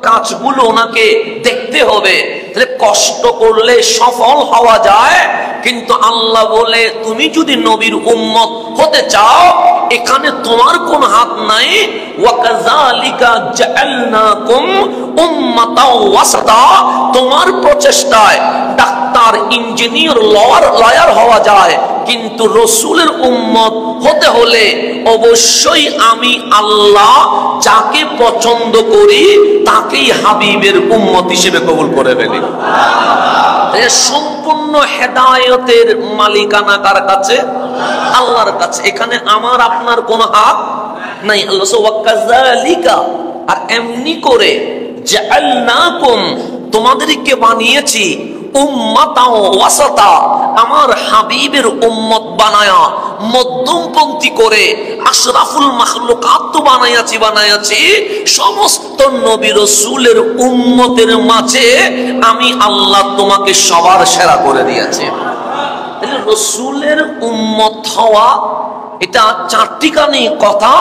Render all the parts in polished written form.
কাজগুলো ওনাকে দেখতে হবে। তাহলে কষ্ট করলে সফল হওয়া যায়, কিন্তু আল্লাহ বলে তুমি যদি নবীর উম্মত হতে চাও এখানে তোমার কোন হাত নাই। ওয়াকাযালিকা জাআলনাকুম উম্মাতাও ওয়াসাতা, তোমার প্রচেষ্টায় ডাক্তার, ইঞ্জিনিয়ার, লয়ার হওয়া যায়, কিন্তু রসুলের উম্মত হতে হলে অবশ্যই আমি আল্লাহ যাকে পছন্দ করি তাকেই হাবিবের উম্মত হিসেবে কবুল করে ফেলি। সম্পূর্ণ হেদায়েতের মালিকানা কার কাছে? আল্লাহর কাছে। এখানে আমার আপনার কোন হাত নাই। আল্লাহ ওয়াকাযালিকা, আর এমনি করে জাআলনাকুম, তোমাদেরকে বানিয়েছি উম্মাতাও ওয়াসাতা, আমার হাবিবের উম্মত বানায়া মধ্যমপন্থী করে, আশরাফুল মাখলুকাত তো বানায়াছি সমস্ত নবী রাসূলের উম্মতের মাঝে আমি আল্লাহ তোমাকে সবার সেরা করে দিয়েছি। তাহলে রাসূলের উম্মত হওয়া এটা চারটিখানি কথা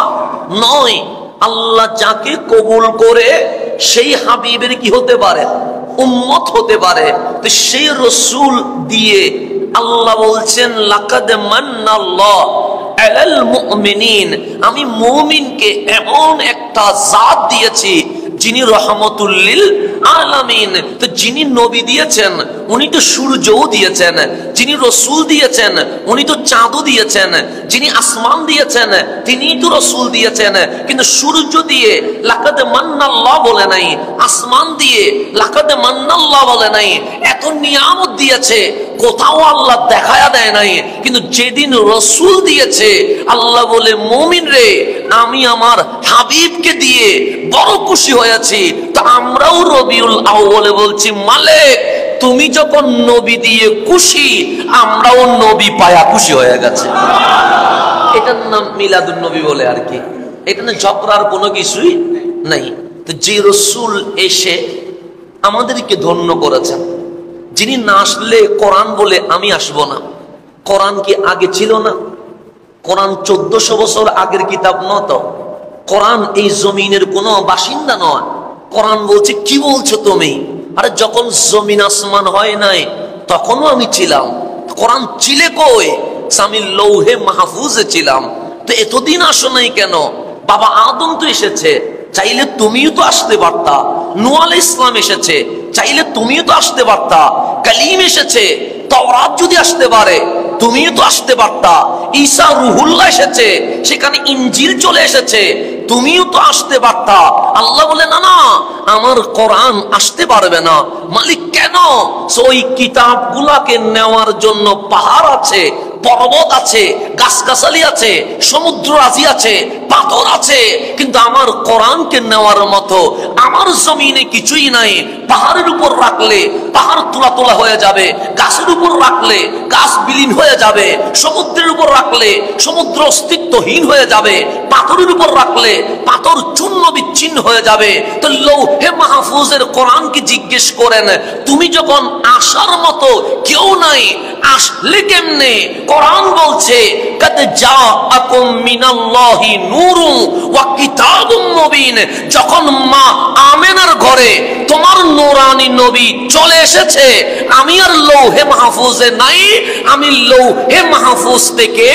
নয়। আল্লাহ যাকে কবুল করে সেই হাবিবের কি হতে পারে? উম্মত হতে পারে। তো সেই রাসূল দিয়ে আল্লাহ বলছেন লাকাদ মান্নাল্লাহু আলাল মুমিনিন, আমি মুমিনকে এমন একটা জাত দিয়েছি যিনি রহমতুল লিল আলামিন। তো যিনি নবী দিয়েছেন উনি তো সূর্যও দিয়েছেন, যিনি রাসূল দিয়েছেন উনি তো চাঁদও দিয়েছেন, যিনি আসমান দিয়েছেন তিনি তো রাসূল দিয়েছেন। কিন্তু সূর্য দিয়ে লাকাদ মান্নাল্লাহু বলে নাই, আসমান দিয়ে লাকাদ মান্নাল্লাহু বলে নাই। এত নিয়ামত দিয়েছে কোথাও আল্লাহ দেখায়া দেয় নাই, কিন্তু যেদিন রাসূল দিয়েছে আল্লাহ বলে মুমিন রে আমি আমার হাবিবকে দিয়ে বড় খুশি হয়েছি। তো আমরাও রবিউল আউয়ালে বলছি মালিক তুমি যখন নবী দিয়ে খুশি আমরাও নবী পায়া খুশি হয়ে গেছে। এটার নাম মিলাদুন নবী বলে আর কি, এখানে ঝগড়ার কোনো কিছুই নাই। তো যে রাসূল এসে আমাদেরকে ধন্য করেছেন, যিনি না আসলে কোরআন বলে আমি আসবো না। কোরআন কি আগে ছিল না? কোরআন 1400 বছর আগের কিতাব নত। কোরআন এই জমিনের কোনো বাসিন্দা নয়। কোরআন বলছে কি বলছো তুমি? আরে যখন জমিন আসমান হয় নাই তখনও আমি ছিলাম। কোরআন ছিলে কই? আমি লৌহে মাহফুজে ছিলাম। তো এতদিন আসো নাই কেন? বাবা আদম তো এসেছে, চাইলে তুমিও তো আসতে পারতা। নূহ আলাইহিস সালাম এসেছে, চাইলে তুমিও তো আসতে পারতা। কালিম এসেছে, তাওরাত যদি আসতে পারে তুমিও তো আসতে পারতা। ঈসা রুহুল্লাহ এসেছে, সেখানে ইনজিল চলে এসেছে, তুমিও তো আসতে পারতা। আল্লাহ বলে না না আমার কোরআন আসতে পারবে না। মালিক কেন? ওই কিতাবগুলাকে নেওয়ার জন্য পাহাড় আছে, পর্বত আছে, গাছগাছালি আছে, সমুদ্র রাজি আছে, পাথর আছে, কিন্তু আমার কোরআনকে নেওয়ার মতো আমার জমিনে কিছুই নাই। পাহাড়ের উপর রাখলে পাহাড় তোলা তোলা হয়ে যাবে, গাছের উপর রাখলে গাছ বিলীন হয়ে যাবে, সমুদ্রের উপর রাখলে সমুদ্র অস্তিত্বহীন হয়ে যাবে, পাথরের উপর রাখলে পাথর চূর্ণ বিচ্ছিন্ন হয়ে যাবে। তো লৌহে মাহফুজের কোরআনকে জিজ্ঞেস করেন তুমি যখন আসার মতো কেউ নাই আসলে কেমনে? কোরআন বলছে কাদ জাআকুম মিনাল্লাহি নূরুন ওয়া কিতাবুম মুবিন, যখন মা আমেনার ঘরে তোমার নূরানী নবী চলে এসেছে আমি আর লৌহে মাহফুজে নাই, আমি লৌহে মাহফুজ থেকে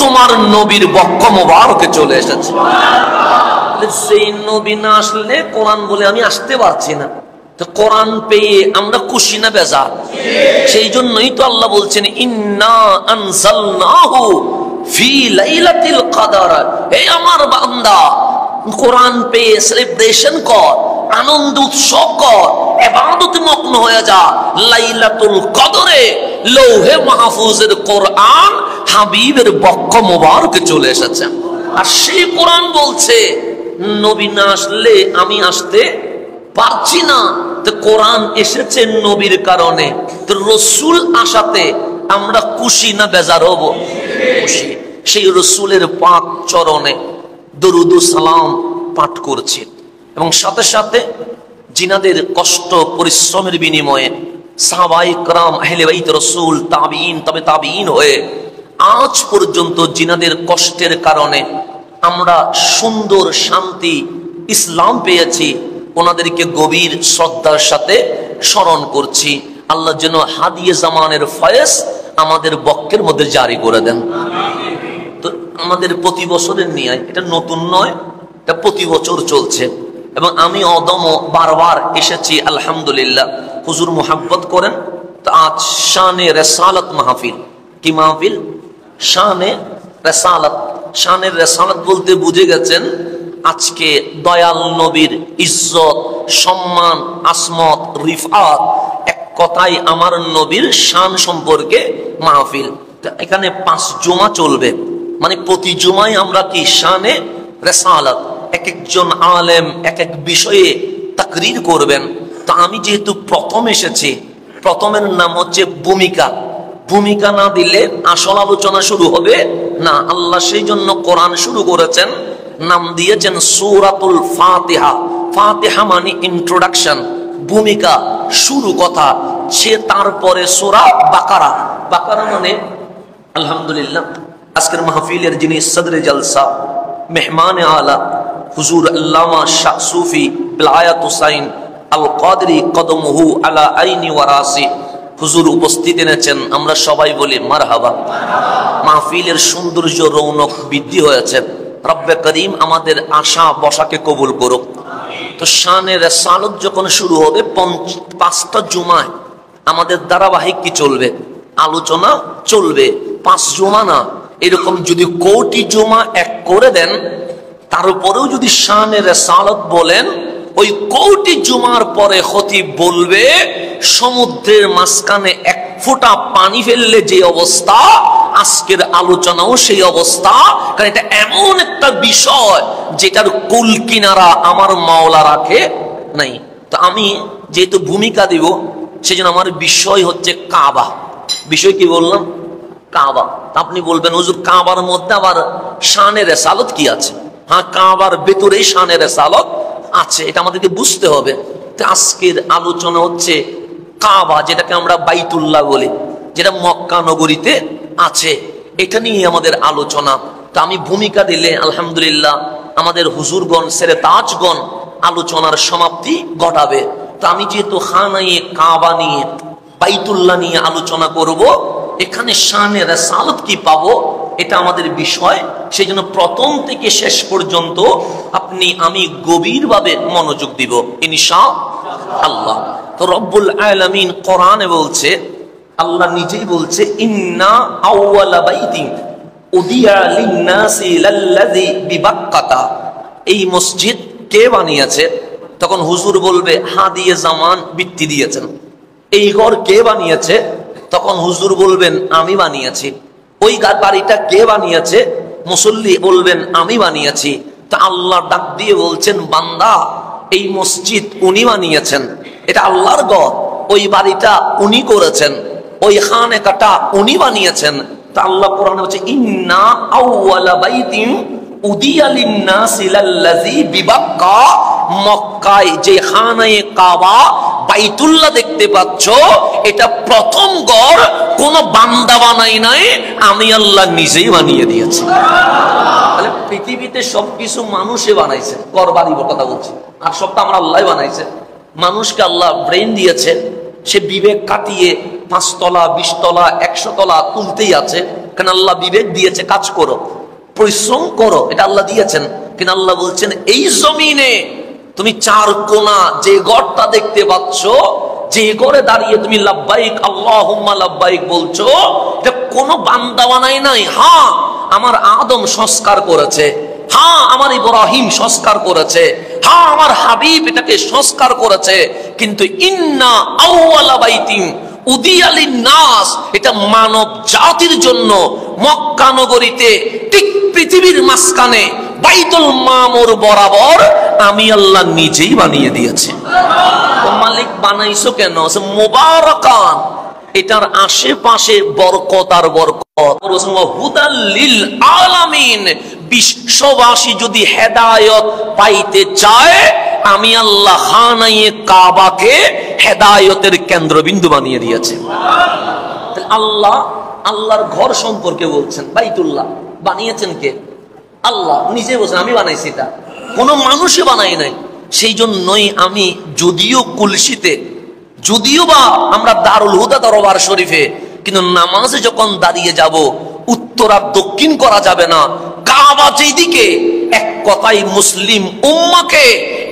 তোমার নবীর বক্ষ মোবারকে চলে এসেছে। সেই নবী না আসলে কোরআন বলে আমি আসতে পারছি না। তো কোরআন পেয়ে আমরা খুশি না বেজার? সেই জন্যই তো আল্লাহ বলছেন ইন্না আনজালনাহু ফি লাইলাতিল কদর। হে আমার বান্দা কোরআন পেয়ে সেলিব্রেশন কর, আনন্দ উৎসব কর, ইবাদতে মগ্ন হয়ে যা। লাইলাতুল কদরে লৌহে মাহফুজের কোরআন হাবিবের বক্ষ মোবারকে চলে এসেছে। আর সেই কোরআন বলছে নবী না আসলে আমি আসতে পারছি না। তো কোরআন এসেছে নবীর কারণে। তো রাসূল আসাতে আমরা খুশি না বেজার হব? খুশি। সেই রাসূলের পাক চরণে দরুদ ও সালাম পাঠ করছি, এবং সাথে সাথে জিনাদের কষ্ট পরিশ্রমের বিনিময়ে সাহাবায়ে কেরাম আহলে বাইত রাসূল তাবিঈন তবে তাবিঈন হয়ে আজ পর্যন্ত জিনাদের কষ্টের কারণে আমরা সুন্দর শান্তি ইসলাম পেয়েছি। ওনাদেরকে গভীর শ্রদ্ধার সাথে স্মরণ করছি। আল্লাহ যেন হাদিয়ে জামানের ফয়েজ আমাদের বক্ষের মধ্যে জারি করে দেন। তো আমাদের প্রতি বছরের নিয়ে এটা নতুন নয়, এটা প্রতি বছর চলছে এবং আমি অদম বারবার এসেছি আলহামদুলিল্লাহ। হুজুর মুহাব্বত করেন। তো আজ শানে রেসালাত মাহফিল। কি মাহফিল? শানে রেসালাত। শানের রেসালাত বলতে বুঝে গেছেন আজকে দয়াল নবীর ইজ্জত, সম্মান, আসমত, রিফাত, এক কথায় আমার নবীর শান সম্পর্কে মাহফিল। এখানে 5 জুমা চলবে, মানে প্রতি জুমায় আমরা কি শানে রেসালাত, এক একজন আলেম এক এক বিষয়ে তাকরীর করবেন। তো আমি যেহেতু প্রথম এসেছি, প্রথমের নাম হচ্ছে ভূমিকা। ভূমিকা না দিলে আসল আলোচনা শুরু হবে না। আল্লাহ সেই জন্য কোরআন শুরু করেছেন, নাম দিয়েছেন সূরাতুল ফাতিহা। ফাতিহা মানে ইন্ট্রোডাকশন, ভূমিকা, শুরু কথা। সে তারপরে সূরা বাকারা। বাকারা মানে আলহামদুলিল্লাহ আজকের মাহফিলের যিনি সদরে জলসা, মেহমানে আলা হুজুর আল্লামা শাহ সুফি বিলায়াত হুসাইন আল কাদরি কদমহু আলা আইনি ওয়ারাসি হুজুর উপস্থিত এনেছেন। আমরা সবাই বলি মারহাবা। মাহফিলের সৌন্দর্য রৌনক বৃদ্ধি হয়েছে। রব্বে করিম আমাদের আশা বসাকে কবুল করুক। তো শানে রেসালাত যখন শুরু হবে 5টা জুমায় আমাদের ধারাবাহিক কি চলবে? আলোচনা চলবে। 5 জুমা না, এরকম যদি কোটি জুমা এক করে দেন, তারপরেও যদি শানে রেসালাত বলেন, ওই কোটি জুমার পরে খতিব বলবে সমুদ্রের মাঝখানে 1 ফোঁটা পানি ফেললে যে অবস্থা, আজকের আলোচনাও সেই অবস্থা। কারণ এটা এমন একটা বিষয় যেটার কুল কিনারা আমার মাওলা রাখে নাই। তো আমি যেহেতু ভূমিকা দিব, সেজন্য আমার বিষয় হচ্ছে কাবা। বিষয় কি বললাম? কাবা। আপনি বলবেন হুজুর কাবার মধ্যে আবার শানে রেসালাত কি আছে? হ্যাঁ, কাবার ভেতরেই শানে রেসালাত আছে, এটা আমাদেরকে বুঝতে হবে। তো আজকের আলোচনা হচ্ছে কাবা, যেটাকে আমরা বাইতুল্লাহ বলি, যেটা মক্কা নগরীতে আছে, এটা নিয়ে আমাদের আলোচনা। তো আমি ভূমিকা দিলে আলহামদুলিল্লাহ আমাদের হুজুরগণ, সেরে তাজগণ আলোচনার সমাপ্তি ঘটাবে। তো আমি যেহেতু খানায়ে কাবা নিয়ে, বাইতুল্লাহ নিয়ে আলোচনা করব, এখানে শানে রেসালাত কি পাবো, এটা আমাদের বিষয়। সেই জন্য প্রথম থেকে শেষ পর্যন্ত আমি গভীরভাবে মনোযোগ দিব ইনশাআল্লাহ। তো রব্বুল আলামিন কোরআনে বলছে, আল্লাহ নিজেই বলছে, ইন্না আউওয়ালা বাইতিন উদিয়া লিন-নাসি লাল্লাযী বিবাক্কাতা। এই মসজিদ কে বানিয়েছে? তখন হুজুর বলবে হাদিয়ে জামান বৃত্তি দিয়েছেন। এই ঘর কে বানিয়েছে? তখন হুজুর বলবেন আমি বানিয়েছি। ওই বাড়িটা কে বানিয়েছে? মুসল্লি বলবেন আমি বানিয়েছি। তা আল্লাহ ডাক দিয়ে বলছেন, বান্দা এই মসজিদ উনি বানিয়েছেন, এটা আল্লাহর ঘর, ওই বাড়িটা উনি করেছেন, ওই খানেকাটা উনি বানিয়েছেন। তা আল্লাহ কোরআনে বলছে, ইন্না আউওয়ালা বাইতিন উদিয়া লিন-নাসি লাল্লাযী বিবাক্কা। মক্কায় যে খানায়ে কাবা, বাইতুল্লাহ দেখতে পাচ্ছ, এটা প্রথম ঘর কোন বান্দা বানাই নাই, আমি আল্লাহ নিজেই বানিয়ে দিয়েছি। তাহলে পৃথিবীতে সবকিছু মানুষে বানাইছে, ঘর বাড়ির কথা বলছি, আর সবটা আমরা আল্লাহ বানাইছে। মানুষকে আল্লাহ ব্রেন দিয়েছে, সে বিবেক কাটিয়ে 5 তলা 20 তলা 100 তলা তুলতেই আছে। কারণ আল্লাহ বিবেক দিয়েছে, কাজ করো, পরিশ্রম করো, এটা আল্লাহ দিয়েছেন। কিন্তু আল্লাহ বলছেন এই জমিনে তুমি 4 কোণা যে ঘরটা দেখতে পাচ্ছ, যে ঘরে দাঁড়িয়ে তুমি লাব্বাইক আল্লাহুম্মা লাব্বাইক বলছো, এটা কোনো বান্দা বানাই নাই। হ্যাঁ, আমার আদম সংস্কার করেছে, হ্যাঁ আমার ইব্রাহিম সংস্কার করেছে, হ্যাঁ আমার হাবিব এটাকে সংস্কার করেছে। কিন্তু ইন্না আউওয়ালা বাইতিন উদিয়া লিন-নাস, এটা মানব জাতির জন্য মক্কা নগরীতে ঠিক পৃথিবীর মাঝখানে বাইতুল মামুর বরাবর আমি আল্লাহ নিজেই বানিয়ে দিয়েছি। মালিক বানাইছো কেন? মুবারাকান, এটার আশেপাশে বরকত আর বরকত। হুদাল লিল আলামিন, বিশ্ববাসী যদি হেদায়েত পাইতে চায়, আমি আল্লাহ খানায়ে কাবাকে হেদায়েতের কেন্দ্রবিন্দু বানিয়ে দিয়েছে। আল্লাহ আল্লাহর ঘর সম্পর্কে বলছেন, বাইতুল্লাহ বানিয়েছেন কে? আল্লাহ নিজে বলছেন আমি বানাইছি। এটা কোনো মানুষে বানাই নাই। সেই জন্যই আমি যদিও কুলসিতে, যদিও বা আমরা দারুল হুদা দরবার শরীফে, কিন্তু নামাজে যখন দাঁড়িয়ে যাব উত্তর আর দক্ষিণ করা যাবে না। কাবা যেই দিকে, এক কথাই মুসলিম উম্মাকে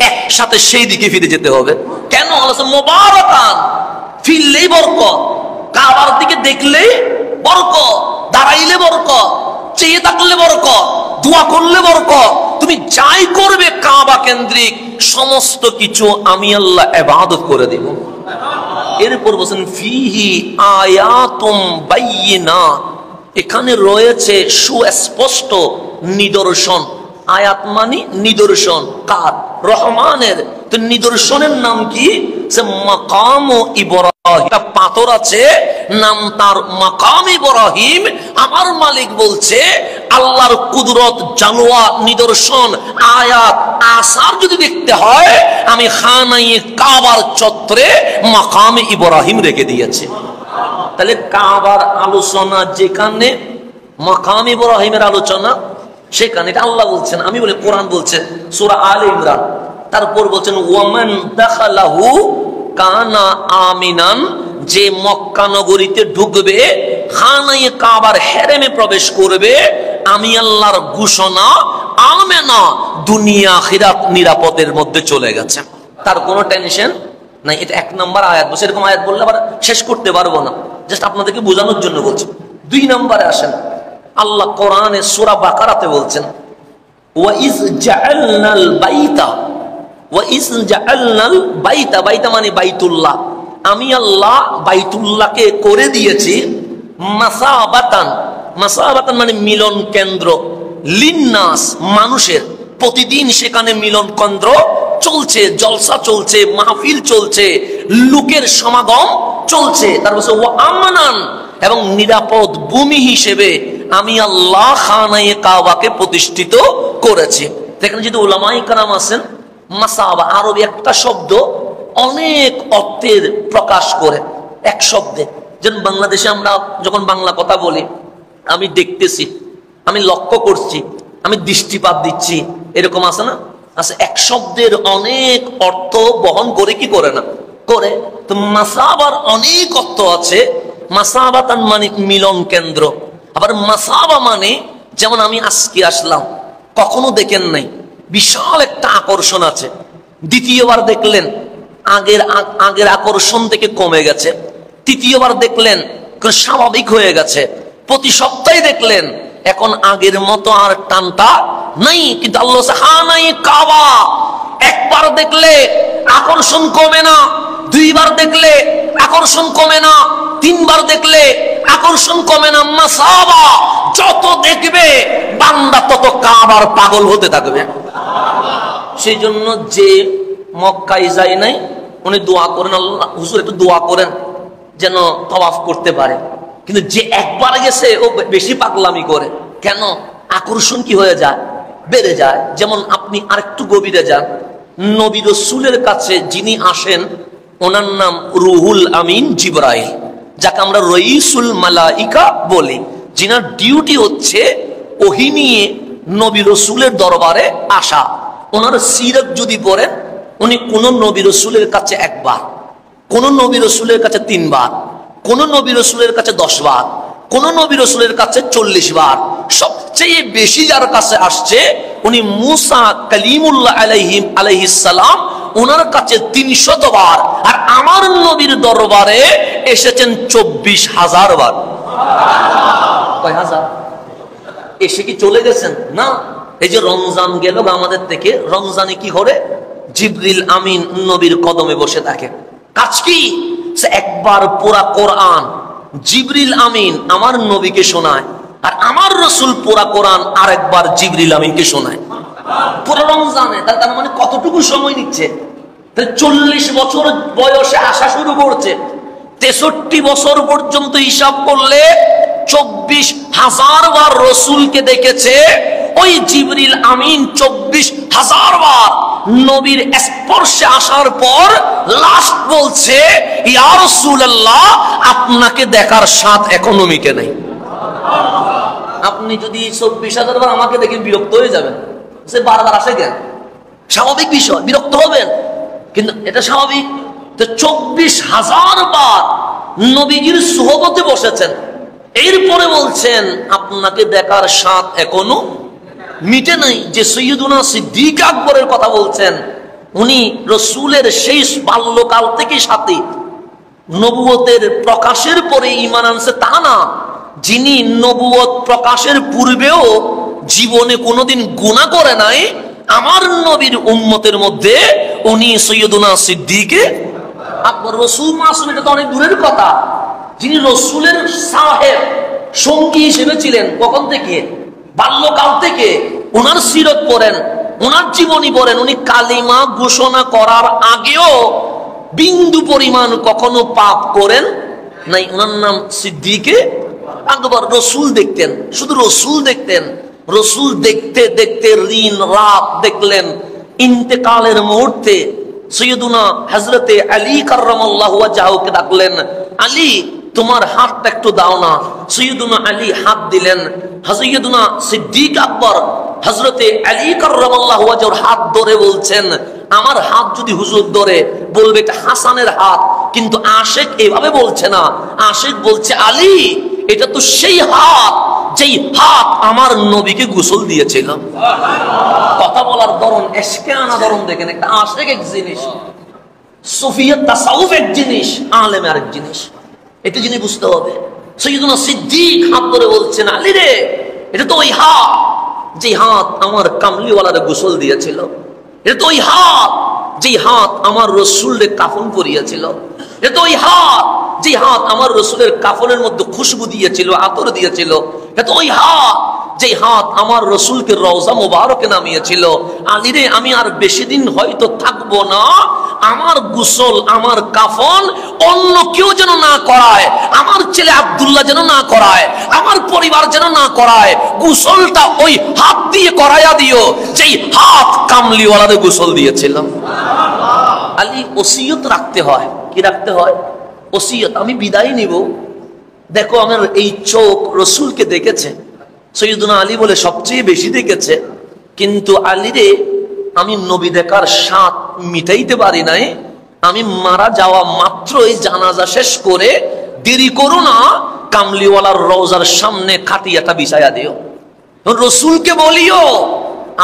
একসাথে সেই দিকে ফিরে যেতে হবে। কেন? মোবারকান, ফিরলেই বরকত, কাবার দিকে দেখলে বরকত, দাঁড়াইলে বরকত, চেয়ে থাকলে বরকত, দোয়া করলে বরকত। তুমি যাই করবে কাবা কেন্দ্রিক সমস্ত কিছু আমি আল্লাহ ইবাদত করে দিব। এরপর বলেন ফিহি আয়াতুম বাইয়িনাত, এখানে রয়েছে সুস্পষ্ট নিদর্শন। আয়াত মানে নিদর্শন। কার? রহমানের। তো নিদর্শনের নাম কি? সে মাকাম ইব্রাহিম, একটা পাথর আছে নাম তার মাকাম ইব্রাহিম। আমার মালিক বলছে আল্লাহর কুদরত, জালোয়া, নিদর্শন, আয়াত, আসার যদি দেখতে হয় আমি খানায়ে কাবার চত্বরে মাকাম ইব্রাহিম রেখে দিয়েছি। তাহলে কাবার আলোচনা যেখানে, মাকাম ইব্রাহিমের আলোচনা সেখানে। এটা আল্লাহ বলছেন, আমি বলি কোরআন বলছে সূরা আলে ইমরান। তারপর বলছেন ওয়ামান দাখালাহু কানা আমিনান, যে মক্কা নগরীতে ঢুকবে, খানায়ে কাবার হেরেমে প্রবেশ করবে, আমি আল্লাহর ঘোষণা আমেনা, দুনিয়া আখিরাত নিরাপদের মধ্যে চলে গেছে, তার কোনো টেনশন নাই। এটা এক নম্বর আয়াত। বলছে এরকম আয়াত বললে আবার শেষ করতে পারবো না, জাস্ট আপনাদেরকে বোঝানোর জন্য বলছি। দুই নম্বরে আসেন, আল্লাহ কোরআনে সূরা বাকারাতে বলছেন ওয়াইজ জাআলনাল বাইতা, ওয়াইজ জাআলনাল বাইতা, বাইতা মানে বাইতুল্লাহ, আমি আল্লাহ বাইতুল্লাহকে করে দিয়েছি মাসাবাতান, মাসাবাতান মানে মিলন কেন্দ্র, লিন্নাস মানুষের, প্রতিদিন সেখানে মিলন কেন্দ্র চলছে, জলসা চলছে, মাহফিল চলছে, লোকের সমাগম চলছে। তারপর ওয়া আমানান, এবং নিরাপদ ভূমি হিসেবে আমি আল্লাহ খানায়ে কাবাকে প্রতিষ্ঠিত করেছি। এখানে যদি উলামায়ে কেরাম আছেন, মাসাবা আরবি একটা শব্দ অনেক অর্থের প্রকাশ করে এক শব্দে। যেমন বাংলাদেশে আমরা যখন বাংলা কথা বলি, আমি দেখতেছি, আমি লক্ষ্য করছি, আমি দৃষ্টিপাত দিচ্ছি, এরকম আছে না? আছে। এক শব্দের অনেক অর্থ বহন করে কি করে না করে। তো মাসাবার অনেক অর্থ আছে। মাসাবাতান মানে মিলন কেন্দ্র, আবার মাসাবা মানে যেমন আমি আজকে আসলাম, কখনো দেখেন নাই, বিশাল একটা আকর্ষণ আছে, দ্বিতীয়বার দেখলেন আগের আকর্ষণ থেকে কমে গেছে, তৃতীয়বার দেখলেন স্বাভাবিক হয়ে গেছে, প্রতি সপ্তাহে দেখলেন এখন আগের মতো আর টানটা নাই। কিন্তু আল্লাহ খানায়ে কাবা একবার দেখলে আকর্ষণ কমে না, দুইবার দেখলে আকর্ষণ কমে না, তিনবার দেখলে আকর্ষণ কমে না। মাসাবা যত দেখবে বান্দা তত কাবার পাগল হতে থাকবে। সেই জন্য যে মক্কায় যায় নাই উনি দোয়া করেন, আল্লাহ হুজুর একটু দোয়া করেন যেন তওয়াফ করতে পারে। কিন্তু যে একবার গেছে ও বেশি পাগলামি করে। কেন? আকর্ষণ কি হয়ে যায়? বেড়ে যায়। যেমন আপনি আরেকটু গভীরে যান, নবী রাসূলের কাছে যিনি আসেন ওনার নাম রুহুল আমিন জিবরাইল, যাকে আমরা রইসুল মালাইকা বলি, যিনার ডিউটি হচ্ছে ওহী নিয়ে নবী রাসূলের দরবারে আসা। ওনার সিরাত যদি পড়েন, উনি কোন নবী রাসূলের কাছে একবার, কোন নবী রাসূলের কাছে 3 বার, কোন নবী রাসূলের কাছে 10 বার, কোন নবী রাসূলের কাছে 40 বার, সবচেয়ে বেশি যার কাছে আসছে উনি মুসা কালিমুল্লাহ আলাইহিস সালাম, ওনার কাছে 300 বার। আর আমার নবীর দরবারে এসেছেন 24,000 বার। কয় হাজার? এসে কি চলে গেছেন? না। এই যে রমজান গেল আমাদের থেকে, রমজানে কি করে? জিবরিল আমিন নবীর কদমে বসে থাকে। কাজ কি? সে একবার পুরা কোরআন জিবরিল আমিন আমার নবীকে শোনায়, আর আমার রাসূল পুরা কোরআন আরেকবার জিবরিল আমিনকে শোনায় পুরো রমজানে। তার মানে কতটুকু সময় নিচ্ছে? 40 বছর বয়সে আসা শুরু করছে, 63 বছর পর্যন্ত হিসাব করলে 24,000 বার রাসূলকে দেখেছে। ওই জিবরিল আমিন 24,000 বার নবীর স্পর্শে আসার পর লাস্ট বলছে, ইয়া রাসূলুল্লাহ আপনাকে দেখার স্বাদ এখনো মিটে নাই। আপনি যদি 24,000 বার আমাকে দেখে বিরক্ত হয়ে যাবেন, সে বারবার আসে কেন? স্বাভাবিক বিষয়, বিরক্ত হবেন, কিন্তু এটা স্বাভাবিক। তো 24,000 বার নবীজির সুহবতে বসেছেন, এরপরে বলছেন আপনাকে দেখার স্বাদ এখনো মিটে নাই। যে সৈয়দুনা সিদ্দিক আকবরের কথা বলছেন, উনি রসুলের সেই বাল্যকাল থেকে সাথী, নবুয়তের প্রকাশের পরে ঈমান আনছে তা না, যিনি নবুয়ত প্রকাশের পূর্বেও জীবনে কোনোদিন গুনাহ করে নাই, আমার নবীর উম্মতের মধ্যে উনি সৈয়দুনা সিদ্দিক আকবর। রসুল মাসুম এটা তো অনেক দূরের কথা, যিনি রসুলের সাহেব সঙ্গী হিসেবে ছিলেন কখন থেকে, বাল্যকাল থেকে। ওনার সিরত পড়েন, ওনার জীবনী পড়েন, উনি কালিমা ঘোষণা করার আগেও বিন্দু পরিমাণ কখনো পাপ করেন নাই। ওনার নাম সিদ্দিকে আকবর। রসুল দেখতেন, শুধু রসুল দেখতেন। রসুল দেখতে দেখতে দিন রাত দেখলেন। ইন্তেকালের মুহূর্তে সৈয়দুনা হযরতে আলী কাররামাল্লাহু ওয়াজহাহুকে ডাকলেন, আলী তোমার হাতটা একটু দাও না। সৈয়দুনা আলী হাত দিলেন। সৈয়দুনা সিদ্দিক আকবর হযরতে আলী কাররামাল্লাহু ওয়াজহুর হাত ধরে বলছেন, আমার হাত যদি হুজুর ধরে বলবে এটা হাসানের হাত, কিন্তু আশেক এভাবে বলছে না। আশেক বলছে, আলী এটা তো সেই হাত যেই হাত আমার নবীকে গোসল দিয়েছিল। কথা বলার ধরন, এশকে আনা ধরন দেখেন। একটা আশেক এক জিনিস, সুফিয়ত তাসাউফ এক জিনিস, আলেম আরেক জিনিস। এটা যিনি বুঝতে হবে। সৈয়দুনা সিদ্দিক হাত ধরে বলছেন, আলী রে এটা তো ওই হাত যে হাত আমার কামলিওয়ালারে গোসল দিয়েছিল। এটা তো ওই হাত যে হাত আমার রসুলের কাফন পরিয়েছিল। এটা তো ওই হাত যে হাত আমার রসুলের কাফনের মধ্যে খুশবু দিয়েছিল, আতর দিয়েছিল। এটা তো ওই হাত যে হাত আমার রসুলকে রওজা মোবারকে নামিয়েছিল। আলীরে আমি আর বেশি দিন হয়তো থাকবো না, আমার গোসল আমার কাফন অন্য কেউ যেন না করায়, আমার ছেলে আব্দুল্লাহ যেন না করায়, আমার পরিবার যেন না করায়। গোসলটা ওই হাত দিয়ে করাইয়া দিও যেই হাত কামলিওয়ালাদের গোসল দিয়েছিল। আলী ওসিয়ত রাখতে হয়। কি রাখতে হয়? ওসিয়ত। আমি বিদায় নিব, দেখো আমার এই চোখ রসুলকে দেখেছে। সৈয়দুনা আলী বলে সবচেয়ে বেশি দেখেছে, কিন্তু আলী রে আমি নবী দেখার স্বাদ মিটাইতে পারি নাই। আমি মারা যাওয়া মাত্রই জানাজা শেষ করে দেরি করো না, কামলিওয়ালার রওজার সামনে খাটিয়াটা বিছাইয়া দিও। রসুলকে বলিও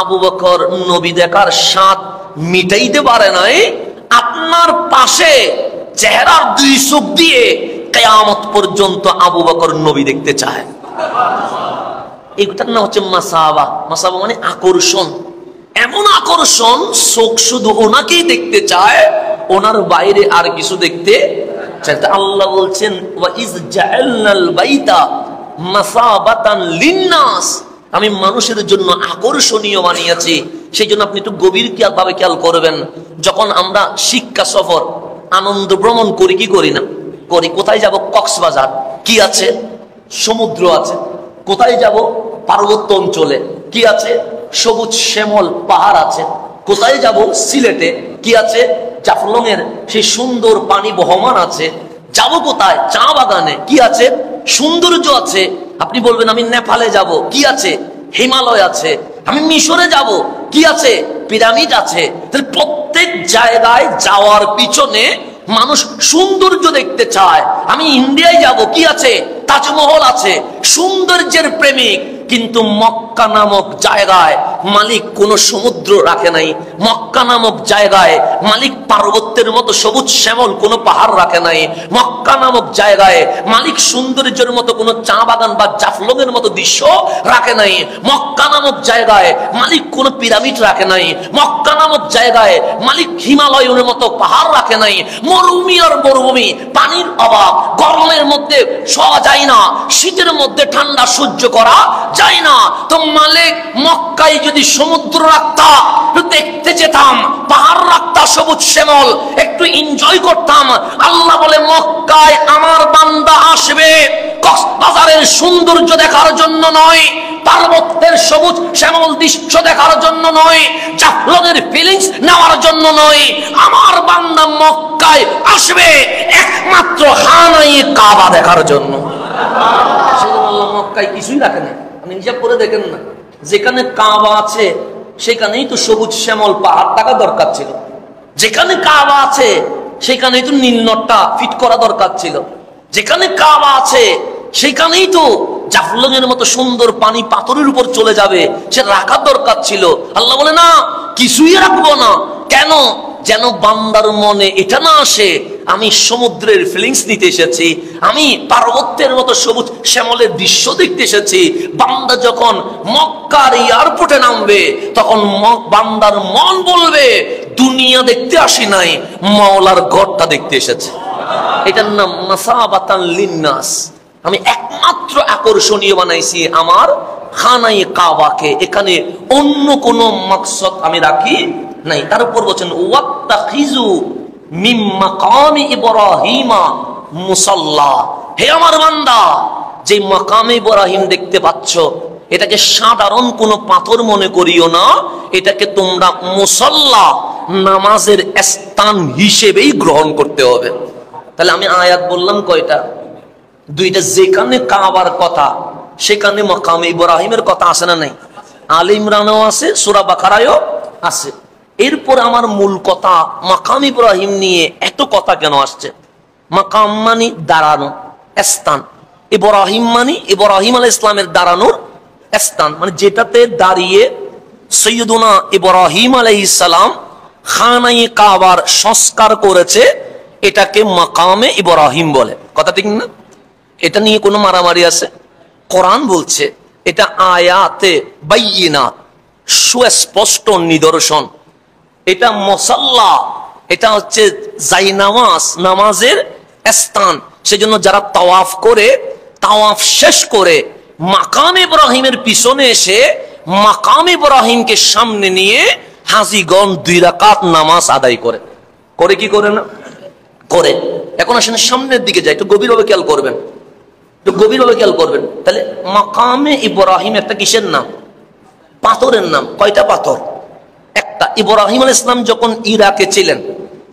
আবু বকর নবী দেখার স্বাদ মিটাইতে পারে নাই, আপনার পাশে চেহারার দুই চোখ দিয়ে কিয়ামত পর্যন্ত আবু বকর নবী দেখতে চায়। এইটার নাম হচ্ছে মাসাবা। মাসাবা মানে আকর্ষণ। এমন আকর্ষণ, চোখ শুধু ওনাকেই দেখতে চায়, ওনার বাইরে আর কিছু দেখতে চায়। আল্লাহ বলছেন, ওয়া ইজ জাআলনাল বাইতা মাসাবাতান লিন্নাস, আমি মানুষের জন্য আকর্ষণীয় বানিয়েছি। সেই জন্য আপনি একটু গভীর ভাবে খেয়াল করবেন, যখন আমরা শিক্ষা সফর আনন্দ ভ্রমণ করি, কি করি না করি? কোথায় যাব? কক্সবাজার, কি আছে? সমুদ্র আছে। কোথায় যাব? পার্বত্য অঞ্চলে, কি আছে? সবুজ শ্যামল পাহাড় আছে। কোথায় যাব? সিলেটে, কি আছে? জাফলং এর সেই সুন্দর পানি বহমান আছে। যাব কোথায়? চা বাগানে, কি আছে? সৌন্দর্য আছে। আপনি বলবেন আমি নেপালে যাব, কি আছে? হিমালয় আছে। আমি মিশরে যাব, কি আছে? পিরামিড আছে। তাহলে প্রত্যেক জায়গায় যাওয়ার পিছনে মানুষ সৌন্দর্য দেখতে চায়। আমি ইন্ডিয়ায় যাব, কি আছে? তাজমহল আছে। সৌন্দর্যের প্রেমিক। কিন্তু মক্কা নামক জায়গায় মালিক কোন সমুদ্র রাখে নাই। মক্কা নামক জায়গায় মালিক পার্বত্যের মতো সবুজ শ্যামল কোন পাহাড় রাখে নাই। মক্কা নামক জায়গায় মালিক সৌন্দর্যের মতো কোন চা বাগান বা জাফলং এর মতো দৃশ্য রাখে নাই। মক্কা নামক জায়গায় মালিক কোন পিরামিড রাখে নাই। মক্কা নামক জায়গায় মালিক হিমালয়ের মতো পাহাড় রাখে নাই। মরুভূমি আর মরুভূমি, পানির অভাব, গরমের মধ্যে শোয়া যায় না, শীতের মধ্যে ঠান্ডা সহ্য করা যায় না। তো মালিক মক্কায় যদি সমুদ্র রাখতা, দেখতে যেতাম, পাহাড় রাখতা সবুজ শ্যামল, একটু এনজয় করতাম। আল্লাহ বলে মক্কায় আমার বান্দা আসবে কক্সবাজারের সৌন্দর্য দেখার জন্য নয়, পার্বত্যের সবুজ শ্যামল দৃশ্য দেখার জন্য নয়, জাফলংয়ের ফিলিংস নেওয়ার জন্য নয়। আমার বান্দা মক্কায় আসবে একমাত্র খানায়ে কাবা দেখার জন্য। সেজন্য আল্লাহ মক্কায় কিছুই রাখে না। আপনি হিসাব করে দেখেন না, যেখানে কাবা আছে সেখানেই তো সবুজ শ্যামল পাহাড় থাকা দরকার ছিল। যেখানে কাবা আছে সেখানেই তো নীলনদটা ফিট করা দরকার ছিল। যেখানে কাবা আছে সেখানেই তো জাফলংয়ের মতো সুন্দর পানি পাথরের উপর চলে যাবে, সে রাখার দরকার ছিল। আল্লাহ বলে না, কিছুই রাখবো না। কেন? যেন বান্দার মনে এটা না আসে আমি সমুদ্রের ফিলিংস নিতে এসেছি, আমি পার্বত্যের মতো সবুজ শ্যামলের দৃশ্য দেখতে এসেছি। বান্দা যখন মক্কার এয়ারপোর্টে নামবে তখন বান্দার মন বলবে দুনিয়া দেখতে আসি নাই, মাওলার ঘরটা দেখতে এসেছে। এটার নাম মাসাবাতান লিন্নাস। আমি একমাত্র আকর্ষণীয় বানাইছি আমার খানাই কাবাকে, এখানে অন্য কোন মাকসাদ আমি রাখি নাই। তার উপর বলছেন ওয়াত্তাখিজু মিন মাকামি ইব্রাহিমা মুসাল্লা। হে আমার বান্দা, যে মাকামে ইব্রাহিম দেখতে পাচ্ছ এটাকে সাধারণ কোনো পাথর মনে করিও না, এটাকে তোমরা মুসাল্লা নামাজের স্থান হিসেবেই গ্রহণ করতে হবে। তাহলে আমি আয়াত বললাম কয়টা? দুইটা। যেখানে কাবার কথা সেখানে মাকামে ইব্রাহিমের কথা আছে না নাই? আলে ইমরানও আছে, সূরা বাকারায়ও আছে। এরপর আমার মূল কথা, মাকাম ইব্রাহিম নিয়ে এত কথা কেন আসছে? মাকাম মানে দাঁড়ানো স্থান, ইব্রাহিম মানে ইব্রাহিম আলাইহিস সালামের দাঁড়ানোর স্থান, মানে যেটাতে দাঁড়িয়ে সৈয়দুনা ইব্রাহিম আলাইহিস সালাম খানাই কাবার সংস্কার করেছে, এটাকে মাকামে ইব্রাহিম বলে। কথা ঠিক না? এটা নিয়ে কোনো মারামারি আছে? কোরআন বলছে এটা আয়াতে বাইয়িনাত, সুস্পষ্ট নিদর্শন। এটা মুসাল্লা, এটা হচ্ছে জায়নামাজ, নামাজের স্থান। সেজন্য যারা তাওয়াফ করে, তাওয়াফ শেষ করে মাকাম ইব্রাহিমের পিছনে এসে মাকাম ইব্রাহিমকে সামনে নিয়ে হাজিগণ 2 রাকাত নামাজ আদায় করে। করে কি করে না? করে। এখন আসেন সামনের দিকে যাই, একটু গভীরভাবে খেয়াল করবেন, একটু গভীরভাবে খেয়াল করবেন। তাহলে মাকামে ইব্রাহিম একটা কিসের নাম? পাথরের নাম। কয়টা পাথর? একটা। ইব্রাহিম আলাইহিস সালাম যখন ইরাকে ছিলেন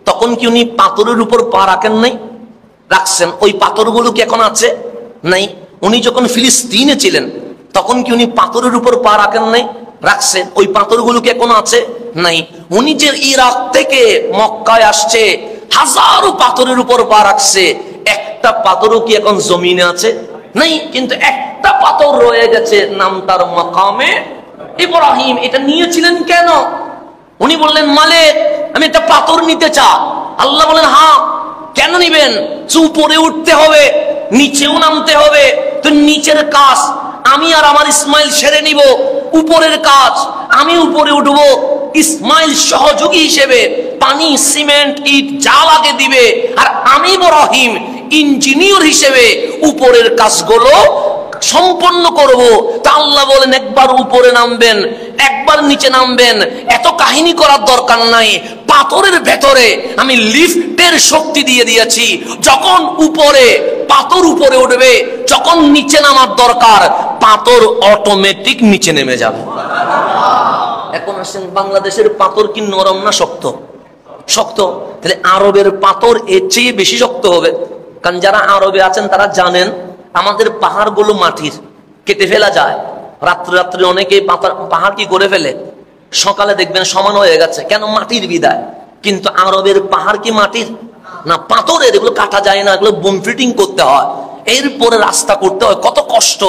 তখন কি উনি পাথরের উপর পা রাখেন নাই? রাখছেন। ওই পাথরগুলো কি এখন আছে? নাই। উনি যখন ফিলিস্তিনে ছিলেন তখন কি উনি পাথরের উপর পা রাখেন নাই? রাখছেন। ওই পাথরগুলো কি এখন আছে? নাই। উনি যে ইরাক থেকে মক্কায় আসছে হাজারো পাথরের উপর পা রাখছে, একটা পাথরও কি এখন জমিনে আছে? নাই। কিন্তু একটা পাথর রয়ে গেছে, নাম তার মাকামে ইব্রাহিম। এটা নিয়েছিলেন কেন? উনি বললেন মালিক আমি একটা পাথর নিতে চাই। আল্লাহ বলেন হ্যাঁ, কেন নিবেন? উপরে উঠতে হবে, নিচেও নামতে হবে। তো নিচের কাজ আমি আর আমার ইসমাইল সেরে নিব, উপরের কাজ আমি উপরে উঠবো ইসমাইল সহযোগী হিসেবে, পানি সিমেন্ট ইট যা লাগে দিবে, আর আমি ইব্রাহিম ইঞ্জিনিয়ার হিসেবে উপরের কাজগুলো সম্পন্ন করব। তা আল্লাহ বলেন একবার উপরে নামবেন, একবার নিচে নামবেন। এত কাহিনী করার দরকার নাই। পাথরের ভেতরে আমি লিফটের শক্তি দিয়ে দিয়েছি। যখন উপরে পাথর উপরে উঠবে, যখন নিচে নামার দরকার পাথর অটোমেটিক নিচে নেমে যাবে। এখন আসেন, বাংলাদেশের পাথর কি নরম না শক্ত? শক্ত। তাহলে আরবের পাথর এর চেয়ে বেশি শক্ত হবে। কারণ যারা আরবে আছেন তারা জানেন আমাদের পাহাড়গুলো মাটির, কেটে ফেলা যায়। রাত্রে রাত্রে অনেকে পাহাড় কি করে ফেলে, সকালে দেখবেন সমান হয়ে গেছে। কেন? মাটির বিদায়। কিন্তু আরবের পাহাড় কি মাটির না? পাথরের। এগুলো কাটা যায় না, এগুলো বোম ফিটিং করতে হয়, এরপরে রাস্তা করতে হয়। কত কষ্ট।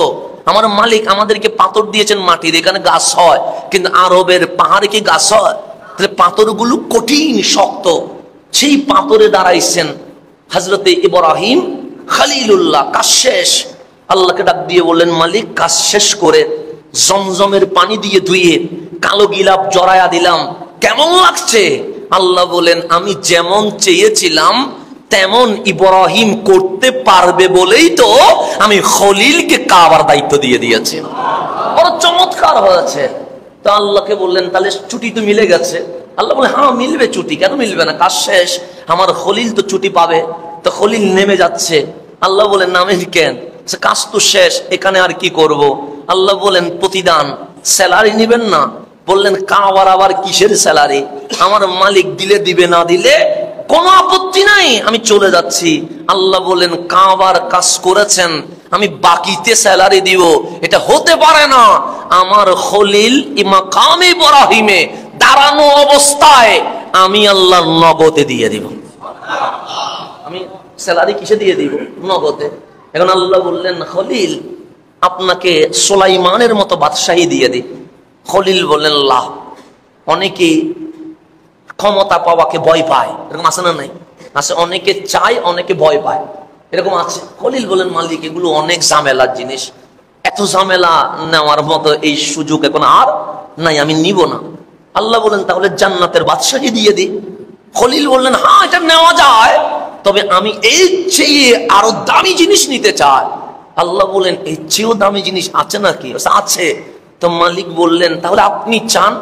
আমার মালিক আমাদেরকে পাথর দিয়েছেন মাটির, এখানে গাছ হয়। কিন্তু আরবের পাহাড়ে কি গাছ হয়? তাহলে পাথরগুলো কঠিন শক্ত। সেই পাথরে দাঁড়াইছেন হযরতে ইব্রাহিম খলিলুল্লাহ। কাজ শেষ, আল্লাহকে ডাক দিয়ে বললেন মালিক কাজ শেষ করে জমজমের পানি দিয়ে ধুয়ে কালো গিলাপ জড়ায়া দিলাম, কেমন লাগছে? আল্লাহ বলেন আমি যেমন চেয়েছিলাম তেমন ইব্রাহিম করতে পারবে বলেই তো আমি খলিলকে কাবার দায়িত্ব দিয়ে দিয়েছি। বড় চমৎকার হয়েছে। তো আল্লাহকে বললেন তাহলে ছুটি তো মিলে গেছে। আল্লাহ বলে হ্যাঁ মিলবে ছুটি, কেন মিলবে না? কাজ শেষ, আমার খলিল তো ছুটি পাবে। তো খলিল নেমে যাচ্ছে। আল্লাহ বলেন নামের কেন? কাজ তো শেষ, এখানে আর কি করব? আল্লাহ বলেন প্রতিদান, স্যালারি নিবেন না? বললেন কাবার আবার কিসের স্যালারি? আমার মালিক দিলে দিবে, না দিলে কোনো আপত্তি নাই, আমি চলে যাচ্ছি। আল্লাহ বলেন কাবার কাজ করেছেন, আমি বাকিতে স্যালারি দিব, এটা হতে পারে না। আমার খলিল মাকাম ইব্রাহিমে দাঁড়ানো অবস্থায় আমি আল্লাহর নগদে দিয়ে দিব। আমি স্যালারি কিসে দিয়ে দিব? নগদে। এখন আল্লাহ বললেন, খলিল আপনাকে সুলাইমানের মতো বাদশাহী দিয়ে দিই। খলিল বললেন, লাহ। অনেকেই ক্ষমতা পাওয়াকে ভয় পায়, এরকম আছে না? নাই আছে। অনেকে চায়, অনেকে ভয় পায়, এরকম আছে। খলিল বলেন, মালিক এগুলো অনেক ঝামেলার জিনিস, এত ঝামেলা নেওয়ার মতো এই সুযোগ এখন আর নাই, আমি নিব না। আল্লাহ বলেন, তাহলে জান্নাতের বাদশাহী দিয়ে দিই। খলিল বললেন, হ্যাঁ এটা নেওয়া যায়, তবে আমি এর চেয়ে আরো দামি জিনিস নিতে চাই। আল্লাহ বলেন, এর চেয়েও দামি জিনিস আছে নাকি? আছে। তো মালিক বললেন, তাহলে আপনি চান?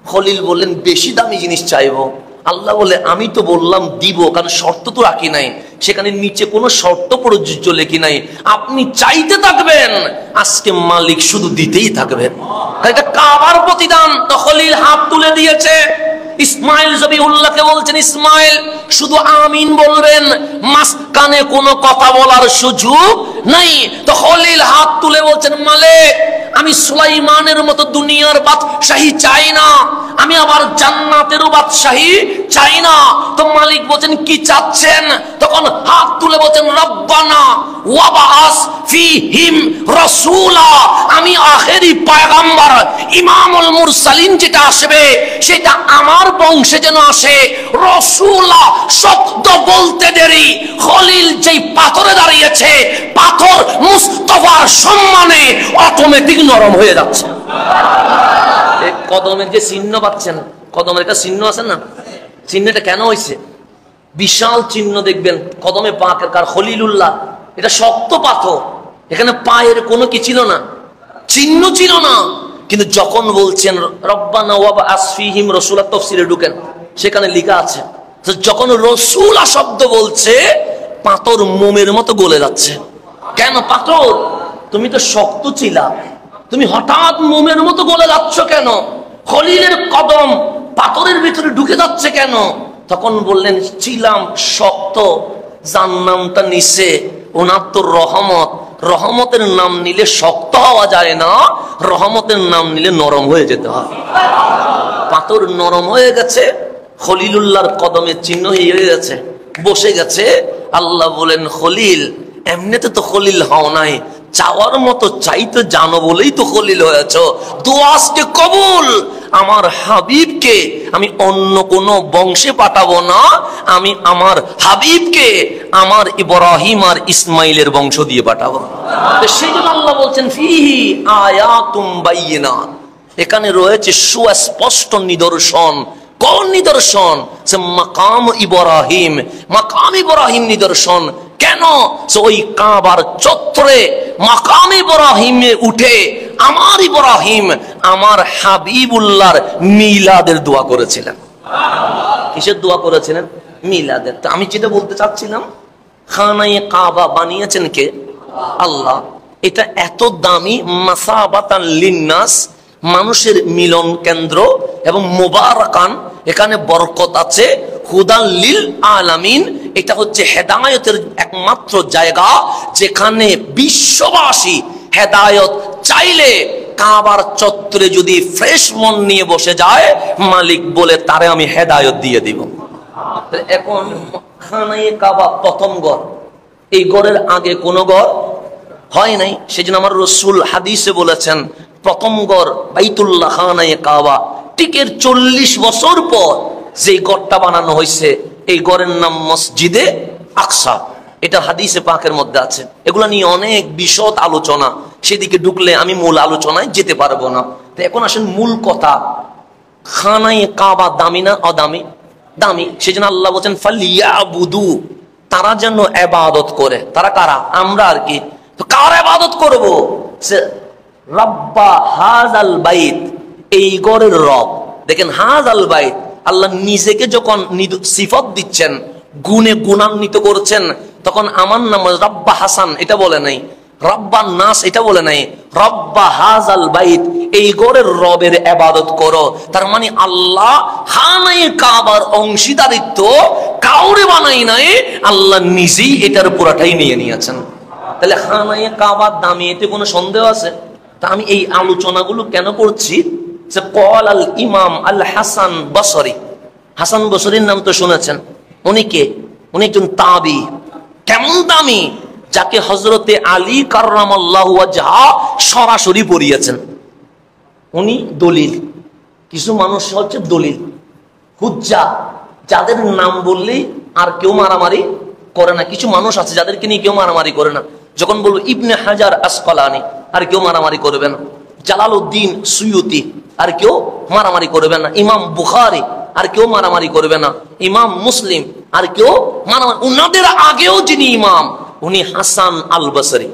খলিল বললেন, বেশি দামি জিনিস চাইবো। আল্লাহ বলে, আমি তো বললাম দিব, কারণ শর্ত তো রাখি নাই, সেখানে নিচে কোনো শর্ত প্রযোজ্য লেখি নাই। আপনি চাইতে থাকবেন, আজকে মালিক শুধু দিতেই থাকবেন। এটা কাবার প্রতিদান। তো খলিল হাত তুলে দিয়েছে। ইসমাইল জবিউল্লাহকে বলছেন, ইসমাইল শুধু আমিন বলবেন, মাঝখানে কোনো কথা বলার সুযোগ নাই। তো খলিল হাত তুলে বলছেন, মালিক আমি সুলাইমানের মতো দুনিয়ার বাদশাহী চাই না, আমি আবার জান্নাতেরও বাদশাহী চাই না। তো মালিক বলছেন, কি চাচ্ছেন? তখন হাত তুলে বলছেন, রব্বানা ওয়াবাস ফীহিম রাসূলা, আমি আখেরি পয়গম্বর ইমামুল মুরসালিন যেটা আসবে সেটা আমার বংশে যেন আসে। রাসূলা শব্দ বলতে দেরি, খলিল যেই পাথরে দাঁড়িয়েছে, পাথর মুস্তাফার সম্মানে অটোমেটিক নরম হয়ে যাচ্ছে। কদমের যে চিহ্ন পাচ্ছেন, কদমের একটা চিহ্ন আছে না? চিহ্নটা কেন হয়েছে? বিশাল চিহ্ন দেখবেন কদমে পাকের, কার খলিলুল্লাহ। এটা শক্ত পাথর, এখানে পায়ের কোনো কি ছিল না, চিহ্ন ছিল না। কিন্তু যখন বলছেন রব্বানা ওয়াবআস ফীহিম রাসূলা, তাফসীরে ঢুকেন, সেখানে লেখা আছে যখন রাসূলা শব্দ বলছে, পাথর মোমের মতো গলে যাচ্ছে। কেন পাথর? তুমি তো শক্ত ছিলা, তুমি হঠাৎ মোমের মতো গলে যাচ্ছ কেন? খলিলের কদম পাথরের ভিতরে ঢুকে যাচ্ছে কেন? তখন বললেন, ছিলাম শক্ত, যার নামটা নিছে ওনার তো রহমত, রহমতের নাম নিলে শক্ত হওয়া যায় না, রহমতের নাম নিলে নরম হয়ে যেতে হয়। পাথর নরম হয়ে গেছে, খলিলুল্লাহর কদমের চিহ্ন হয়ে গেছে, বসে গেছে। আল্লাহ বলেন, খলিল এমনিতে তো খলিল হও নাই, চাওয়ার মতো চাইতে জানো বলেই তো খলিল হয়েছ। দোয়া আজকে কবুল। আমার হাবিবকে আমি অন্য কোন বংশে পাঠাবো না, আমি আমার হাবিবকে আমার ইব্রাহিম আর ইসমাইলের বংশ দিয়ে পাঠাবো। সেই জন্য আল্লাহ বলছেন, ফিহি আয়াতুম বাইয়িনাত, এখানে রয়েছে সুস্পষ্ট নিদর্শন। কোন নিদর্শন? সে মাকাম ইব্রাহিম, মাকাম ইব্রাহিম নিদর্শন। কেন? ওই কাবার চত্বরে মাকাম ইব্রাহিমে উঠে আমার ইব্রাহিম আমার হাবিবুল্লাহর মিলাদের দোয়া করেছিলেন। কিসের দোয়া করেছিলেন? মিলাদের। তো আমি যেটা বলতে চাচ্ছিলাম, খানায়ে কাবা বানিয়েছেন কে? আল্লাহ। এটা এত দামি, মাসাবাতান লিন্নাস, মানুষের মিলন কেন্দ্র এবং মুবারাকান, এখানে বরকত আছে, হুদান লিল আলামিন, এটা হচ্ছে হেদায়েতের একমাত্র জায়গা যেখানে বিশ্ববাসী হেদায়েত চাইলে কাবার চত্বরে যদি ফ্রেশ মন নিয়ে বসে যায়, মালিক বলে তারে আমি হেদায়েত দিয়ে দিব। এখন খানায়ে কাবা প্রথম ঘর, এই ঘরের আগে কোন ঘর হয় নাই। সেজন্য আমার রাসূল হাদিসে বলেছেন, প্রথম ঘর বাইতুল্লাহ খানায়ে কাবা। ঠিক এর 40 বছর পর যে ঘরটা বানানো হয়েছে, এই ঘরের নাম মসজিদে আকসা। এটা হাদিসে পাকের মধ্যে আছে। এগুলা নিয়ে অনেক বিশদ আলোচনা, সেদিকে ঢুকলে আমি মূল আলোচনায় যেতে পারবো না। তো এখন আসেন মূল কথা, খানায়ে কাবা দামি না অদামি? দামি। সেজন্য আল্লাহ বলেন, ফালিয়াবুদু, তারা যেন ইবাদত করে। তারা কারা? আমরা আর কি। তো কার ইবাদত করব? রব্বা হাযাল বাইত, এই ঘরের রব। দেখেন হাযাল বাইত, আল্লাহ নিজেকে যখন সিফত দিচ্ছেন, গুণে গুণান্বিত করছেন, তখন আমার নাম রব্বা হাসান এটা বলে নাই, রব্বা নাস এটা বলে নাই, রব্বা হাযাল বাইত, এই ঘরের রবের ইবাদত করো। তার মানে আল্লাহ খানায়ে কাবার অংশীদারিত্ব কাউরে বানাই নাই, আল্লাহ নিজেই এটার পুরাটাই নিয়ে নিয়েছেন। তাহলে খানায়ে কাবা দামি, এতে কোনো সন্দেহ আছে? তা আমি এই আলোচনাগুলো কেন করছি? যে ক্বাল আল ইমাম আল হাসান বসরি, হাসান বসরির নাম তো শুনেছেন। উনি কে? উনি একজন তাবি। কেমন দামি? যাকে হযরতে আলী কাররামাল্লাহু ওয়াজহা সরাসরি পড়িয়েছেন। উনি দলিল, কিছু মানুষ হচ্ছে দলিল, হুজ্জা, যাদের নাম বললেই আর কেউ মারামারি করে না। কিছু মানুষ আছে যাদেরকে নিয়ে কেউ মারামারি করে না। যখন বলবো ইবনে হাজার আসকালানি, আর কেউ মারামারি করবে না। জালালউদ্দিন সুয়ুতি, আর কেউ মারামারি করবে না। ইমাম বুখারী, আর কেউ মারামারি করবে না। ইমাম মুসলিম, আর কেউ মারামারি। উনাদের আগেও যিনি ইমাম, উনি হাসান আল বসরি।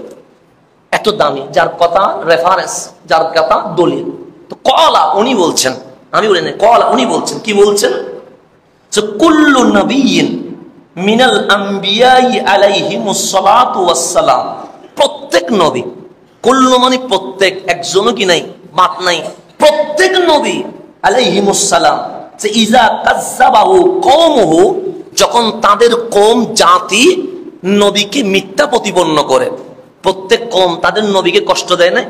এত দামি, যার কথা রেফারেন্স, যার কথা দলিল। তো কলা উনি বলছেন, আমি বলি না, কলা উনি বলছেন। কি বলছেন? যে কুল্লু নবিয়্যিন মিনাল আম্বিয়াই আলাইহিমুস সালাতু ওয়াস সালাম, প্রত্যেক নবী, কুল্লু মানে প্রত্যেক, একজনও কি নাই, বাদ নাই, প্রত্যেক নবী আলাইহিমুস সালাম, যে ইজা কাযযাবাহু কওমুহু, যখন তাদের কওম জাতি নবীকে মিথ্যা প্রতিপন্ন করে। প্রত্যেক কওম তাদের নবীকে কষ্ট দেয় না?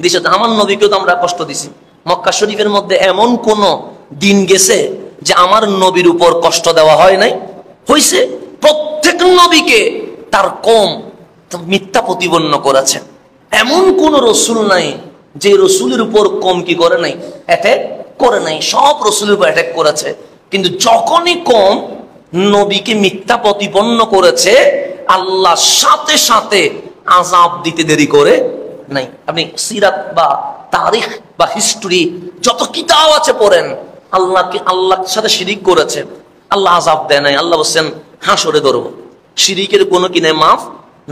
দিছে। আমার নবীকেও তো আমরা কষ্ট দিছি। মক্কা শরীফের মধ্যে এমন কোন দিন গেছে যে আমার নবীর উপর কষ্ট দেওয়া হয় নাই? হইছে। প্রত্যেক নবীকে তার কওম মিথ্যা প্রতিপন্ন করেছে। এমন কোন রসুল নাই যে রসুলের উপর কওম কি করে নাই, অ্যাটাক করে নাই। সব রসুলের উপর অ্যাটাক করেছে। কিন্তু যখনই কওম নবীকে মিথ্যা প্রতিপন্ন করেছে, আল্লাহ সাথে সাথে আযাব দিতে দেরি করে নাই। আপনি সিরাত বা তারিখ বা হিস্ট্রি যত কিতাব আছে পড়েন, আল্লাহকে আল্লাহর সাথে শিরিক করেছে, আল্লাহ আযাব দেয় নাই। আল্লাহ বলছেন হাসরে ধরবো। শিরিকের কোনো কিনে মাফ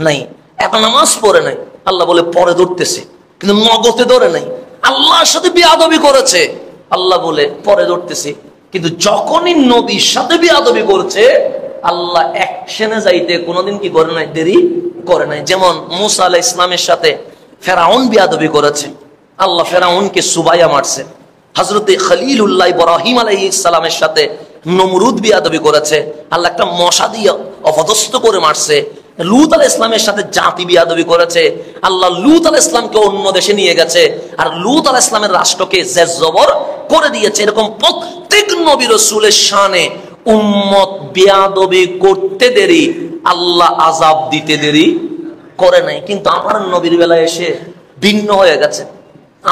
নাই। এখন নামাজ পড়ে নাই, আল্লাহ বলে পরে ধরতেছে, কিন্তু নগদে ধরে নাই। আল্লাহর সাথে বেয়াদবি করেছে, আল্লাহ বলে পরে ধরতেছে। কিন্তু যখনই নবীর সাথে বেয়াদবি করছে, আল্লাহ অ্যাকশনে যাইতে কোনোদিন কি করে নাই, দেরি করে নাই। যেমন মুসা আলাইহিস সালামের সাথে ফেরাউন বেয়াদবি করেছে, আল্লাহ ফেরাউনকে সুবাইয়া মারছে। হযরতে খলিলুল্লাহ ইব্রাহিম আলাইহিস সালামের সাথে নমরুদ বেয়াদবি করেছে, আল্লাহ একটা মশা দিয়ে অপদস্থ করে মারছে। লূত আলাইহিস সালামের সাথে জাতি বিয়াদবি করেছে, আল্লাহ লূত আলাইহিস সালামকে অন্য দেশে নিয়ে গেছে, আর লূত আলাইহিস সালামের রাষ্ট্রকে জেরজবর করে দিয়েছে। এরকম প্রত্যেক নবী রাসূলের শানে উম্মত বিয়াদবি করতে দেরি, আল্লাহ আযাব দিতে দেরি করে নাই। কিন্তু আমার নবীর বেলায় এসে ভিন্ন হয়ে গেছে।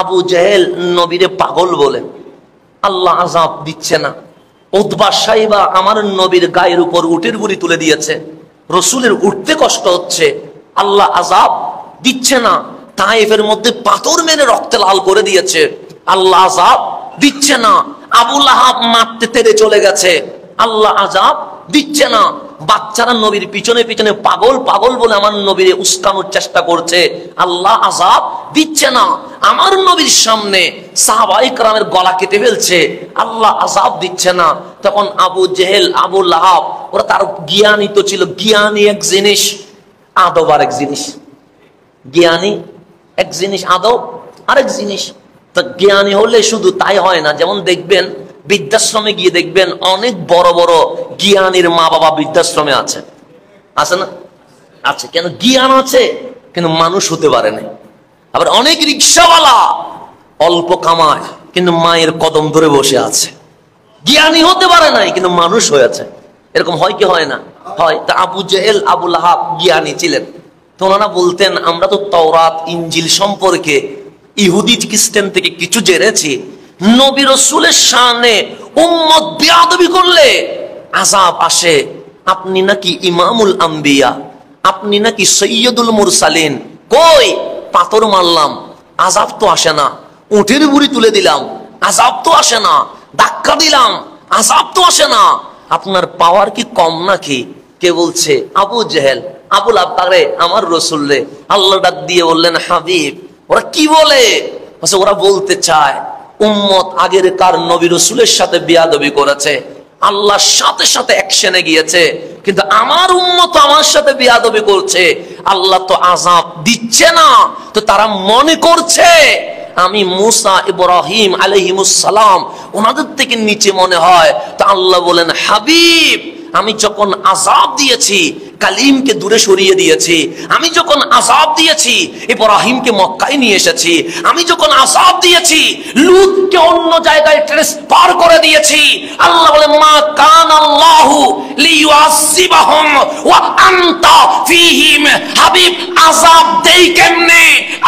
আবু জেহেল নবীরে পাগল বলে, আল্লাহ আযাব দিচ্ছে না। উতবা সাইবা আমার নবীর গায়ের উপর উটের বুড়ি তুলে দিয়েছে, রসুলের উঠতে কষ্ট হচ্ছে, আল্লাহ আযাব দিচ্ছে না। তায়েফের মধ্যে পাথর মেরে রক্তে লাল করে দিয়েছে, আল্লাহ আযাব দিচ্ছে না। আবু লাহাব মারতে তেড়ে চলে গেছে, আল্লাহ আযাব দিচ্ছে না। বাচ্চারা নবীর পিছনে পিছনে পাগল পাগল বলে আমার নবীরে উস্কানোর চেষ্টা করছে, আল্লাহ আযাব দিচ্ছে না। আমার নবীর সামনে সাহাবায়ে কেরামের গলা কেটে ফেলছে, আল্লাহ আযাব দিচ্ছে না। তখন আবু জেহেল, আবু লাহাব, ওরা তার জ্ঞানী তো ছিল। জ্ঞানী এক জিনিস, আদব আরেক জিনিস। জ্ঞানী এক জিনিস, আদব আরেক জিনিস। তো জ্ঞানী হলে শুধু তাই হয় না। যেমন দেখবেন বৃদ্ধাশ্রমে গিয়ে দেখবেন অনেক বড় বড় জ্ঞানীর মা বাবা বৃদ্ধাশ্রমে আছে, আছে না? আছে। কেন? জ্ঞান আছে কিন্তু মানুষ হতে পারে না। আবার অনেক রিকশাওয়ালা অল্প কামায় কিন্তু মায়ের কদম ধরে বসে আছে, জ্ঞানী হতে পারে নাই কিন্তু মানুষ হয়েছে। এরকম হয় কি হয় না? হয়। তা আবু জেহেল, আবু লাহাব জ্ঞানী ছিলেন। তো ওনারা বলতেন আমরা তো তাওরাত ইনজিল সম্পর্কে ইহুদি খ্রিস্টান থেকে কিছু জেনেছি, নবী রাসূলের শানে উম্মত বিয়াদবি করলে আযাব আসে। আপনি নাকি ইমামুল আম্বিয়া, আপনি নাকি সৈয়দুল মুরসালিন, কই পাথর মারলাম আযাব তো আসে না, উটের বুড়ি তুলে দিলাম আযাব তো আসে না, ধাক্কা দিলাম আযাব তো আসে না, আপনার পাওয়ার কি কম নাকি? কে বলছে? আবু জেহেল, আবুল আব্বারে আমার রাসূল রে। আল্লাহ ডাক দিয়ে বললেন হাবিব, ওরা কি বলে? ওরা বলতে চায় উম্মত আগের কার নবী রাসূলের সাথে বিয়াদবি করেছে, আল্লাহর সাথে সাথে অ্যাকশনে গিয়েছে, কিন্তু আমার উম্মত আমার সাথে বিয়াদবি করছে, আল্লাহ তো আযাব দিচ্ছে না। তো তারা মনে করছে আমি মুসা ইব্রাহিম আলাইহিমুস সালাম ওনাদের থেকে নিচে মনে হয়। তো আল্লাহ বলেন হাবিব, আমি যখন আযাব দিয়েছি কালিমকে দূরে সরিয়ে দিয়েছি, আমি যখন আযাব দিয়েছি ইব্রাহিমকে মক্কায় নিয়ে এসেছি, আমি যখন আযাব দিয়েছি লূতকে অন্য জায়গায় ট্রান্সফার করে দিয়েছি। আল্লাহ বলে মা কান আল্লাহু লিয়ুআযিবাহুম ওয়া আনতা ফীহিম। হাবিব আযাব দেই কেমনে?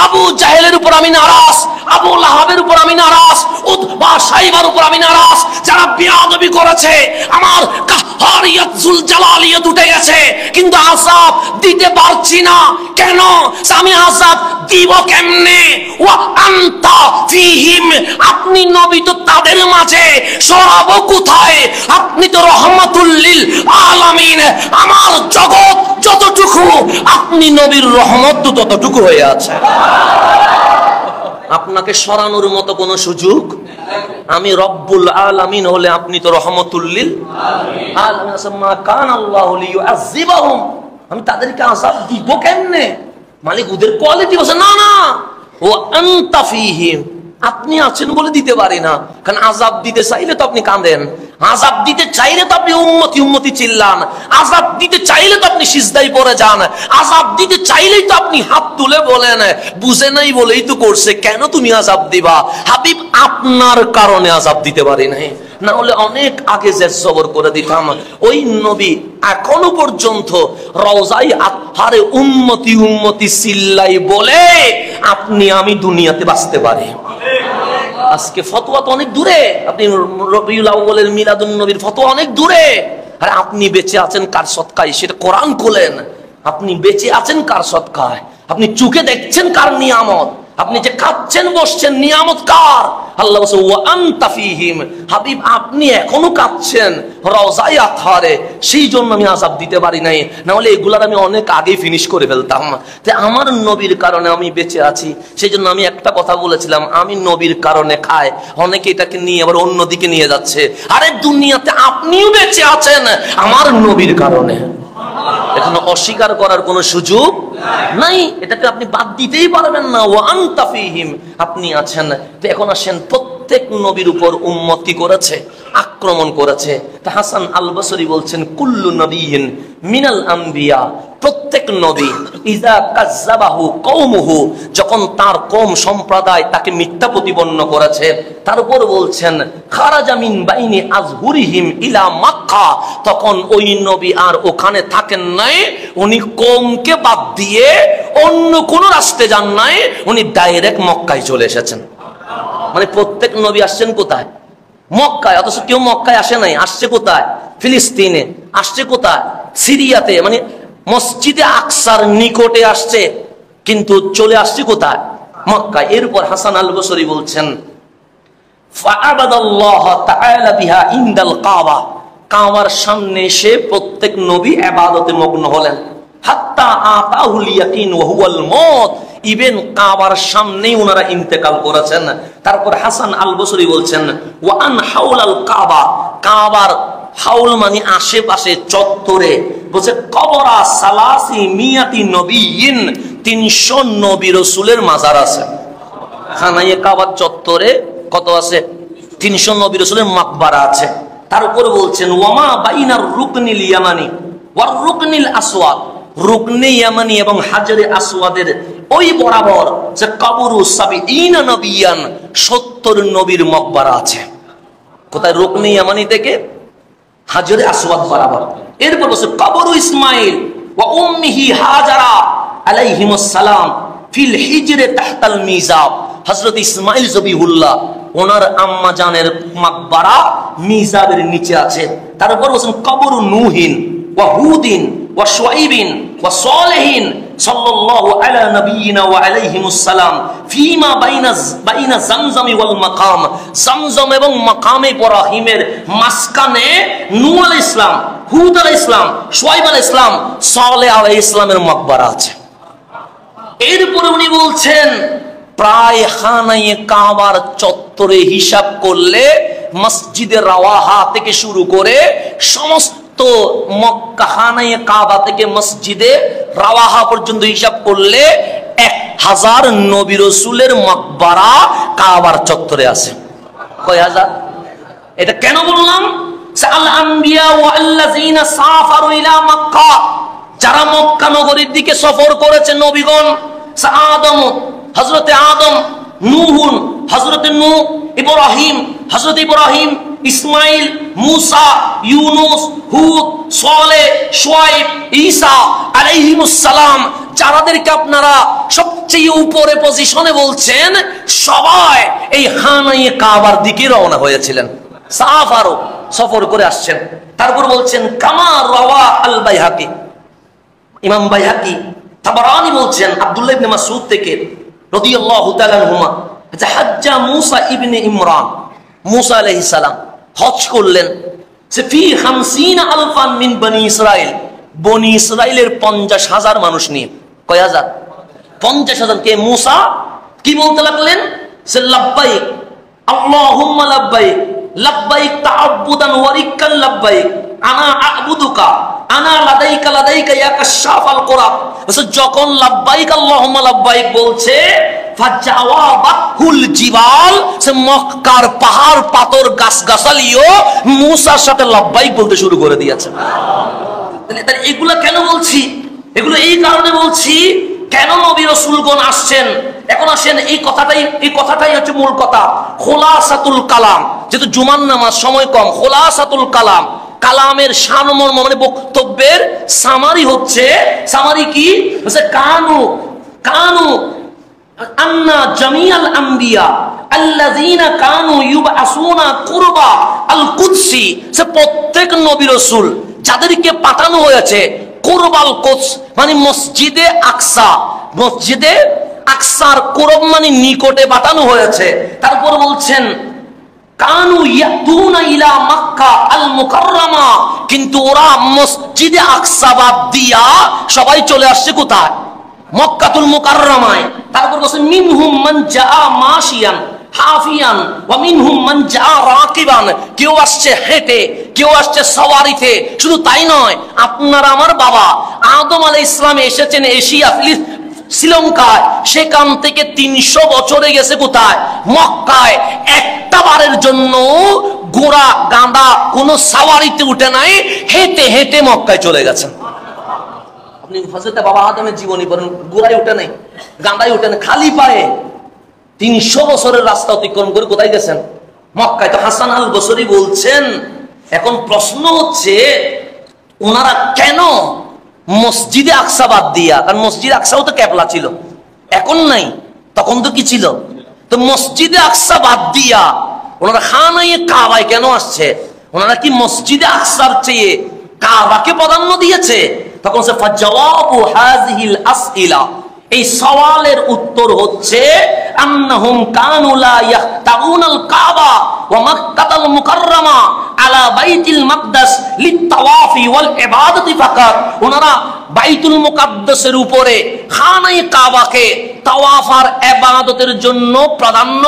আবু জাহেলের উপর আমি নারাজ, আবু লাহাবের উপর আমি নারাজ, উতবা সাইবার উপর আমি নারাজ, যারা বিয়াদবি করেছে। আমার কাহ্হারিয়াত যুল জালালিয়াত উঠে গেছে, কিন্তু আযাব দিতে পারছি না। কেন? আমি আযাব দিব কেমনে? ওয়া আনতা ফীহিম, আপনি নবী তো তাদের মাঝে, সরাবো কোথায়? আপনি তো রহমাতুল লিল আলামিন, আমার জগৎ যতটুকু আপনি নবীর রহমত তো ততটুকু হয়ে আছে। আপনাকে সরানোর মতো কোনো সুযোগ। আমি রব্বুল আলামিন হলে আপনি তো রহমাতুল লিল আলামিন। মা কান আল্লাহু লিয়ুআযিবাহুম, আমি তাদেরকে আযাব দিব কেমনে? মালিক ওদের কোয়ালিটি বলছে না না, ওয়া আনতা ফীহিম, আপনি আছেন বলে দিতে পারি না। কারণ আযাব দিতে চাইলে তো আপনি কাঁদেন, আযাব দিতে চাইলে তো আপনি উম্মতি উম্মতি চিল্লান, আযাব দিতে চাইলে তো আপনি সিজদায় পড়ে যান, আযাব দিতে চাইলেই তো আপনি হাত তুলে বলেন বুঝে নাই বলেই তো করছে, কেন তুমি আযাব দিবা? হাবিব আপনার কারণে আযাব দিতে পারি নাই, না হলে অনেক আগে জের জবর করে দিতাম। ওই নবী এখনো পর্যন্ত রওজায়ে আতহারে উম্মতি উম্মতি চিল্লাই বলে আপনি আমি দুনিয়াতে বাঁচতে পারি। আজকে ফতোয়া তো অনেক দূরে, আপনি রবিউল আউয়ালের মিলাদুন নবীর ফতোয়া অনেক দূরে। আর আপনি বেঁচে আছেন কার সদকায়? সেটা কোরআন খোলেন। আপনি বেঁচে আছেন কার সদকায়? আপনি চোখে দেখছেন কার নিয়ামত? আপনি যে খাচ্ছেন বসছেন নিয়ামত কার? আল্লাহ বলছে ওয়া আনতা ফীহিম। হাবিব আপনি এখনো কাঁদছেন রওজায়ে আতহারে, সেই জন্য আমি আযাব দিতে পারি নাই, না হলে এগুলার আমি অনেক আগেই ফিনিশ করে ফেলতাম। তাই আমার নবীর কারণে আমি বেঁচে আছি, সেই জন্য আমি একটা কথা বলেছিলাম, আমি নবীর কারণে খাই। অনেকে এটাকে নিয়ে আবার অন্যদিকে নিয়ে যাচ্ছে। আরে দুনিয়াতে আপনিও বেঁচে আছেন আমার নবীর কারণে, এখানে অস্বীকার করার কোনো সুযোগ নাই, এটাকে আপনি বাদ দিতেই পারবেন না। ওয়া আনতা ফীহিম, আপনি আছেন। তো এখন আসেন, প্রত্যেক নবীর উপর উম্মত কি করেছে? আক্রমণ করেছে। তা হাসান আল বসরি বলছেন কুল্লু নবিয়্যিন মিনাল আম্বিয়া, প্রত্যেক নবী ইযা কাযযাবাহু কওমুহু, যখন তার কওম সম্প্রদায় তাকে মিথ্যা প্রতিপন্ন করেছে, তার উপর বলছেন খারাজা মিন বাইনি আযহুরিহিম ইলা মক্কা, তখন ওই নবী আর ওখানে থাকেন নাই, উনি কওমকে বাদ দিয়ে অন্য কোন রাস্তায় যান নাই, উনি ডাইরেক্ট মক্কায় চলে এসেছেন। মানে প্রত্যেক নবী আসছেন কোথায়? মক্কায়। অথচ কেউ মক্কায় আসে নাই, আসছে কোথায়? ফিলিস্তিনে, আসছে কোথায়? সিরিয়াতে, মানে মসজিদে আকসার নিকটে আসছে, কিন্তু চলে আসছে কোথায়? মক্কায়। এরপর হাসান আল বসরি বলছেন ফাআবাদাল্লাহ তাআলা বিহা ইনদাল কাবা, কাবার সামনে এসে প্রত্যেক নবী ইবাদতে মগ্ন হলেন। হাত্তা আতাহুল ইয়াকিন ওয়া হুয়াল মউত, ইবেন কাবার সামনেই ওনারা ইন্তেকাল করেছেন। তারপর হাসান আল বসরি বলছেন ওয়া আন হাউলাল কাবা, কাবার হাউল মানে আশেপাশে, চত্বরে, বলছে কবরা সালাসি মিয়াতি নবিয়িন, 300 নবী রাসূলের মাজার আছে। খানায়ে কাবার চত্বরে কত আছে? 300 নবী রাসূলের মাকবারা আছে। তার উপর বলছেন ওয়ামা বাইনার রুকনিল ইয়ামানি ওয়ার রুকনিল আসওয়াদ, রুকনে ইয়ামানি এবং হাজরে আসওয়াদের ওই বরাবর যে কবরু সাবিঈনা নবিয়ান, 70 নবীর মাকবারা আছে। কোথায়? রুকনে ইয়ামানি থেকে হাজরে আসওয়াদ বরাবর। এরপর বলছে কবরু ইসমাঈল ওয়া উম্মিহি হাজারা আলাইহিমুস সালাম ফিল হিজরে তাহতাল মিজাব, হযরত ইসমাঈল জবিহুল্লাহ ওনার আম্মা জানের মাকবারা মিজাবের নিচে আছে। তারপর বলছেন কবরু নূহিন ওয়া হুদিন ওয়া শুআইবিন ওয়া সালেহিন সাল্লাল্লাহু আলা নবিয়িনা ওয়া আলাইহিমুস সালাম ফিমা বাইনা জামজাম ওয়াল মাকাম, জামজাম এবং মাকামে ইব্রাহিমের মাঝখানে নূহ আলাইহিস সালাম, হুদ আলাইহিস সালাম, শুআইব আলাইহিস সালাম, সালেহ আলাইহিস সালামের মাকবারা আছে। এরপরে উনি বলছেন প্রায় খানায়ে কাবার চত্বরে হিসাব করলে মসজিদে রাওয়াহা থেকে শুরু করে সমস্ত মক্কা খানায়ে কাবা থেকে মসজিদে রাওয়াহা পর্যন্ত হিসাব করলে 1000 নবী রাসূলের মাকবারা কাবার চত্বরে আছে। কয় হাজার? এটা কেন বললাম? সাআল আম্বিয়া ওয়া আল্লাযিনা সাফারু ইলা মক্কা, যারা মক্কা নগরীর দিকে সফর করেছে নবীগণ, আদম হযরতে আদম, নূহুন হযরতে নূহ, ইব্রাহিম হযরত ইব্রাহিম, ইসমাইল, মূসা, ইউনুস, হুদ, সালেহ, শুআয়ব, ঈসা আলাইহিমুস সালাম, যাদেরকে আপনারা সবচেয়ে উপরে পজিশনে বলছেন, সবাই এই খানায়ে কাবার দিকে রওনা হয়েছিলেন, সাফারও সফর করে আসছেন। তারপর বলছেন কামা রাওয়া আল বাইহাকি, ইমাম বাইহাকি, তাবারানি বলছেন আব্দুল্লাহ ইবনে মাসউদ থেকে রাদিয়াল্লাহু তাআলা আনহুমা, যে হাজ্জা মূসা ইবনে ইমরান, মূসা আলাইহিস সালাম হজ করলেন, সে ফি 50 আলফান মিন বনি ইসরাইল, বনি ইসরাইলের 50,000 মানুষ নিয়ে। কয় হাজার? 50,000 কে মূসা কি বলতে লাগলেন? সে লাব্বাইক আল্লাহুম্মা লাব্বাইক, লাব্বাইক তাআব্বুদান ওয়া রিক্কান লাব্বাইক, আনা আ'বুদুকা আনা লাদাইকা লাদাইকা ইয়া কাশাফাল কুরাব। যখন লাব্বাইক আল্লাহুম্মা লাব্বাইক বলছে, ফাজাওয়াবাহুল জিবাল, সে মক্কার পাহাড় পাথর গাছগাছালিও মূসার সাথে লাব্বাইক বলতে শুরু করে দিয়েছে। তাহলে এগুলা কেন বলছি? এগুলো এই কারণে বলছি, কেন নবী রাসূলগণ আসছেন। এখন আসেন এই কথাটাই হচ্ছে মূল কথা, খোলাসাতুল কালাম। যেহেতু জুমার নামাজ সময় কম, খোলাসাতুল কালাম, কালামের সারমর্ম মানে বক্তব্যের সামারি হচ্ছে, সামারি কি হচ্ছে, কানু আন্না জামিআল আম্বিয়া আল্লাযীনা কানু ইউবআসুনা কুরবা আল কুদসি, সে প্রত্যেক নবী রাসূল যাদেরকে পাঠানো হয়েছে কুরবাল কুদস মানে মসজিদে আকসা, মসজিদে আকসার কুরব মানে নিকটে পাঠানো হয়েছে। তারপর বলছেন কানু ইয়াতুনা ইলা মক্কা আল মুকাররমা, কিন্তু ওরা মসজিদে আকসা বাদ দিয়া সবাই চলে আসছে কোথায়? মক্কাতুল মুকাররমায়। তারপর বলছেন মিনহুম মান জাআ মাশিয়ান হাফিয়ান ওয়া মিনহুম মান জাআ রাকিবান, কেউ আসছে হেঁটে, কেউ আসছে সওয়ারিতে। শুধু তাই নয়, আপনার আমার বাবা আদম আলাইহিস সালাম এসেছেন এশিয়া শ্রীলঙ্কায়, সেখান থেকে 300 বছরে গেছে কোথায়? মক্কায়। একটা বারের জন্য ঘোড়া গাঁদা কোন সাওয়ারিতে উঠে নাই, হেঁটে হেঁটে মক্কায় চলে গেছেন। আপনি হযরত বাবা আদমের জীবনী পড়েন, ঘোড়ায় উঠে নাই, গাঁদায় উঠে নাই, খালি পায়ে 300 বছরের রাস্তা অতিক্রম করে কোথায় গেছেন? মক্কায়। তো হাসান আল বসরি বলছেন, এখন প্রশ্ন হচ্ছে ওনারা কেন মসজিদে আকসা বাদ দিয়া, কারণ মসজিদে আকসাও তো ক্যাবলা ছিল, এখন নাই, তখন তো কি ছিল, তো মসজিদে আকসা বাদ দিয়া ওনারা খানায়ে কাবায় কেন আসছে? ওনারা কি মসজিদে আকসার চেয়ে কাবাকে প্রাধান্য দিয়েছে? তখন সে ফাজাওয়াবু হাযিহিল আসইলা, এই সওয়ালের উত্তর হচ্ছে আন্নাহুম কানু লা ইয়াহতাউনাল কাবা ওয়া মক্কাতুল মুকাররমা আলা বাইতুল মাকদাস লিতাওয়াফি ওয়াল ইবাদাতি ফাকাত। ওনারা বাইতুল মুকাদ্দাসের উপরে খানায়ে কাবাকে তাওয়াফ আর ইবাদতের জন্য প্রাধান্য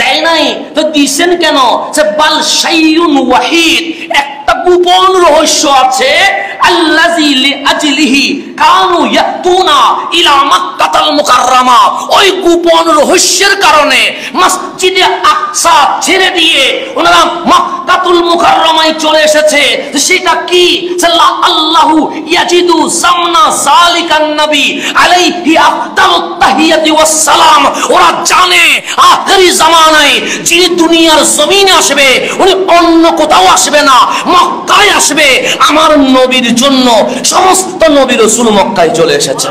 দেয় নাই। তো দিছেন কেন? সে বাল শাইউন ওয়াহিদ, একটা গোপন রহস্য আছে, আল্লাযী লিআজলিহি কানু ইয়াতুনা ইলা মক্কাতুল মুকাররমা। ওই গোপন রহস্যের কারণে মসজিদে আকসা ছেড়ে দিয়ে ওনারা মক্কাতুল মুকাররমায় চলে এসেছে। সেটা কি? আল্লাহু ইয়াজিদু জামনা যালিকান নবী আলাইহি আফদালুত তাহিয়াতি ওয়াস সালাম। ওরা জানে আখিরি জামানায় যিনি দুনিয়ার জমিনে আসবে, উনি অন্য কোথাও আসবে না, মক্কায় আসবে। আমার নবীর জন্য সমস্ত নবী রাসূল মক্কায় চলে এসেছে।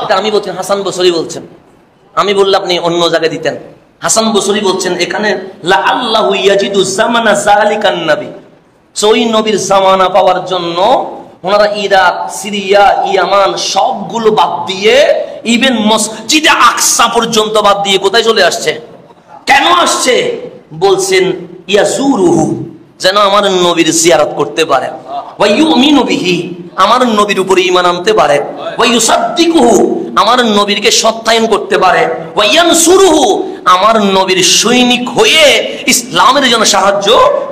এটা আমি বলছি, হাসান বসরি বলছেন, আমি বললে আপনি অন্য জায়গায় দিতেন। হাসান বসরি বলছেন এখানে লা আল্লাহু ইয়াজিদু জামানা যালিকান নবী, ওই নবীর জামানা পাওয়ার জন্য ওনারা ইরাক, সিরিয়া, ইয়ামান সবগুলো বাদ দিয়ে ইভেন মসজিদে আকসা পর্যন্ত বাদ দিয়ে কোথায় চলে আসছে? কেন আসছে? বলছেন ইয়াজুরুহু, যেন আমার নবীর জিয়ারত করতে পারে, ওয়া ইউমিনু বিহি, আমার নবীর উপরে ঈমান আনতে পারে, ওয়া ইউসাদ্দিকুহু, আমার নবীকে সত্যায়ন করতে পারে, ওয়া ইয়ানসুরুহু, আমার নবীর সৈনিক হয়ে ইসলামের জন্য সাহায্য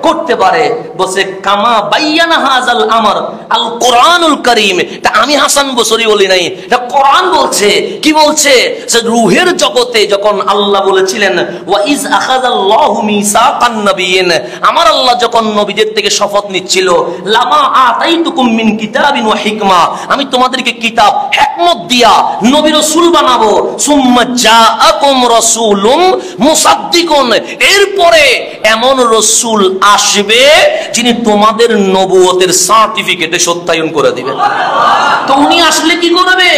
করতে পারে। বলছে কামা বাইয়ানা হাযাল আমর আল কোরআনুল কারীম। তা আমি হাসান বসরি বলি নাই, এটা কোরআন বলছে। কি বলছে? যে রূহের জগতে যখন আল্লাহ বলেছিলেন ওয়া ইজ আখাযাল্লাহু মিসাকান নাবিয়িন, আমার আল্লাহ যখন নবীদের থেকে শপথ নিচ্ছিল, লামা আতাইতুকুম মিন কিতাবিন ওয়া হিকমা, আমি তোমাদেরকে কিতাব হিকমত দিয়া নবী রাসূল বানাবো। সুম্মা জাআকুম রাসূলুম মুসাদ্দিকুন, এরপরে এমন রাসূল আসবে যিনি তোমাদের নবুয়তের সার্টিফিকেটে সত্যায়ন করে দিবেন। তো উনি আসলে কি করবে?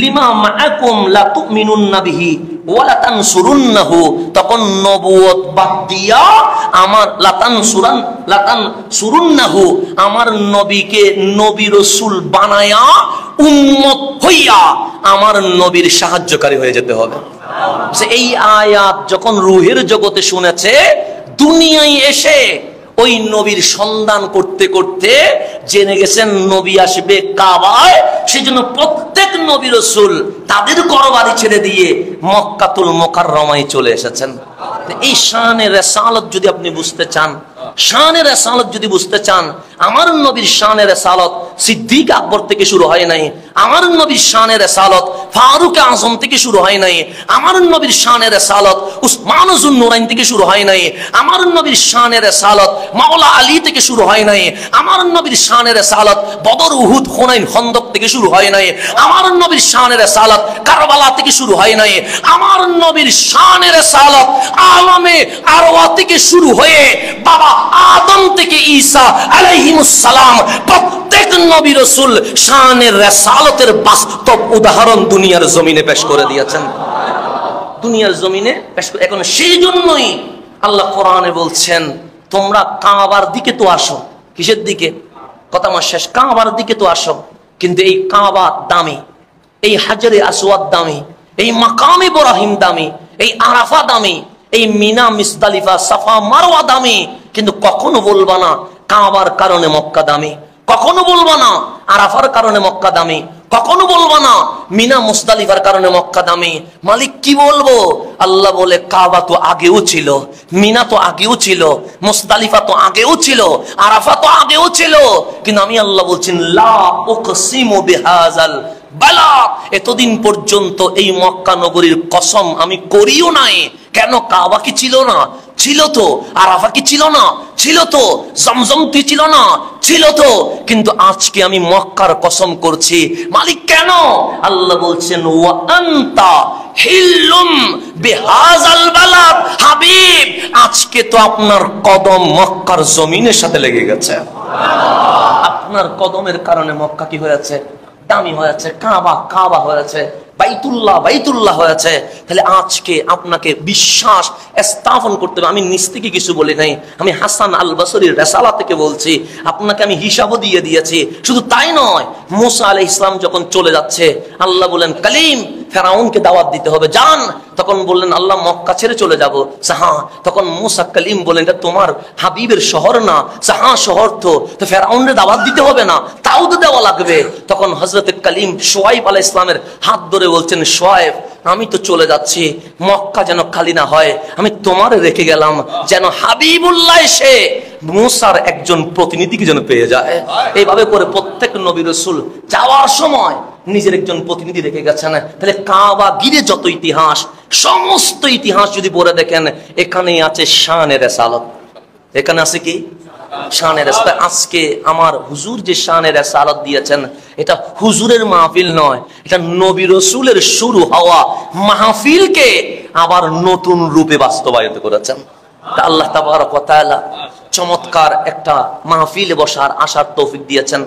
লিমা মাআকুম লা তুমিনুন্না বিহি ওয়া লা তানসুরুন্নাহু, তখন নবুয়ত বাদ দিয়া আমার লাতানসুরুন্নাহু, আমার নবীকে নবী রাসূল বানায়া উম্মত হইয়া আমার নবীর সাহায্যকারী হয়ে যেতে হবে। এই আয়াত যখন রূহের জগতে শুনেছে, দুনিয়ায় এসে ওই নবীর সন্ধান করতে করতে জেনে গেছেন নবী আসবে কাবায়। সেজন্য প্রত্যেক নবী রাসূল তাদের ঘরবাড়ি ছেড়ে দিয়ে মক্কাতুল মুকাররমায় চলে এসেছেন। এই শানের রিসালাত যদি আপনি বুঝতে চান, শানের রিসালাত যদি বুঝতে চান, আমার নবীর শানের রিসালাত সিদ্দিক আকবর থেকে শুরু হয় নাই। আমার নবীর শানের রিসালাত ফারুক আযম থেকে শুরু হয় নাই। আমার নবীর শানের রিসালাত উসমান যুন নুরাইন থেকে শুরু হয় নাই। আমার নবীর শানের রিসালাত মাওলা আলী থেকে শুরু হয় নাই। আমার নবীর শানের রিসালাত বদর, উহুদ, হুনাইন, খন্দক থেকে শুরু হয় নাই। আমার নবীর শানের রিসালাত কারবালা থেকে শুরু হয় নাই। আমার নবীর শানের রিসালাত আলমে আরওয়া থেকে শুরু হয়ে বাবা আদম থেকে ঈসা আলাইহিমুস সালাম প্রত্যেক নবী রাসূল শানের রিসালাতের বাস্তব উদাহরণ দুনিয়ার জমিনে পেশ করে দিয়েছেন। দুনিয়ার জমিনে পেশ করে। এখন সেই জন্যই আল্লাহ কোরআনে বলছেন তোমরা কাবার দিকে তো আসো। কিসের দিকে? কথা আমার শেষ। কাবার দিকে তো আসো, কিন্তু এই কাবা দামি, এই হাজরে আসওয়াদ দামি, এই মাকাম ইব্রাহিম দামি, এই আরাফা দামি, এই মিনা, মুজদালিফা, সাফা, মারওয়া দামি, কিন্তু কখনো বলবা না কাবার কারণে মক্কা দামি। কখনো বলবা না আরাফার কারণে মক্কা দামি। কখনো বলবা না মিনা, মুজদালিফার কারণে মক্কা দামি। মালিক কি বলবো? আল্লাহ বলে কাবা তো আগেও ছিল, মিনা তো আগেও ছিল, মুজদালিফা তো আগেও ছিল, আরাফা তো আগেও ছিল, কিন্তু আমি আল্লাহ বলছেন লা উকসিমু বিহাযাল বালা, এতদিন পর্যন্ত এই মক্কা নগরীর কসম আমি করিও নাই। কেন? কাবা কি ছিল না? ছিল তো। আরাফা কি ছিল না? ছিল তো। জমজম কি ছিল না? ছিল তো। কিন্তু আজকে আমি মক্কার কসম করছি। মালিক কেন? আল্লাহ বলছেন ওয়া আনতা হিল্লুম বিহাযাল বালাদ, হাবিব আজকে তো আপনার কদম মক্কার জমিনের সাথে লেগে গেছে। আপনার কদমের কারণে মক্কা কি হয়েছে? দামি হয়েছে। কাবা কাবা হয়েছে। বাইতুল্লাহ বাইতুল্লাহ হয়েছে। তাহলে আজকে আপনাকে বিশ্বাস স্থাপন করতে হবে। আমি নিজ থেকে কিছু বলি নাই, আমি হাসান আল বসরির রিসালা থেকে বলছি। আপনাকে আমি হিসাবও দিয়ে দিয়েছি। শুধু তাই নয়, মুসা আলাইহিস সালাম যখন চলে যাচ্ছে, আল্লাহ বলেন কালিম ফেরাউনকে দাওয়াত দিতে হবে, যান। তখন বললেন আল্লাহ মক্কা ছেড়ে চলে যাব। হ্যাঁ। তখন মুসা কালিম বলেন এটা তোমার হাবিবের শহর না? হ্যাঁ শহর তো ফেরাউনরে দাওয়াত দিতে হবে না? তাও তো দেওয়া লাগবে। তখন হযরত কালিম শুআয়ব আলাইহিস সালামের হাত ধরে বলছেন শুআয়ব আমি তো চলে যাচ্ছি, মক্কা যেন খালি না হয়, আমি তোমার রেখে গেলাম, যেন হাবিবুল্লাহ এসে মুসার একজন প্রতিনিধিকে যেন পেয়ে যায়। এইভাবে করে প্রত্যেক নবী রাসূল যাওয়ার সময় নিজের একজন প্রতিনিধি রেখে গেছেন। তাহলে কাবা গিরে যত ইতিহাস, সমস্ত ইতিহাস যদি পড়ে দেখেন, এখানেই আছে শানের রিসালাত। এখানে আছে কি? শানের রিসালাত। আজকে আমার হুজুর যে শানের রিসালাত দিয়েছেন, এটা হুজুরের মাহফিল নয়, এটা নবী রাসূলের শুরু হওয়া মাহফিলকে আবার নতুন রূপে বাস্তবায়িত করেছেন। আল্লাহ তাবারক ওয়া তাআলা চমৎকার একটা মাহফিলে বসার আশার তৌফিক দিয়েছেন।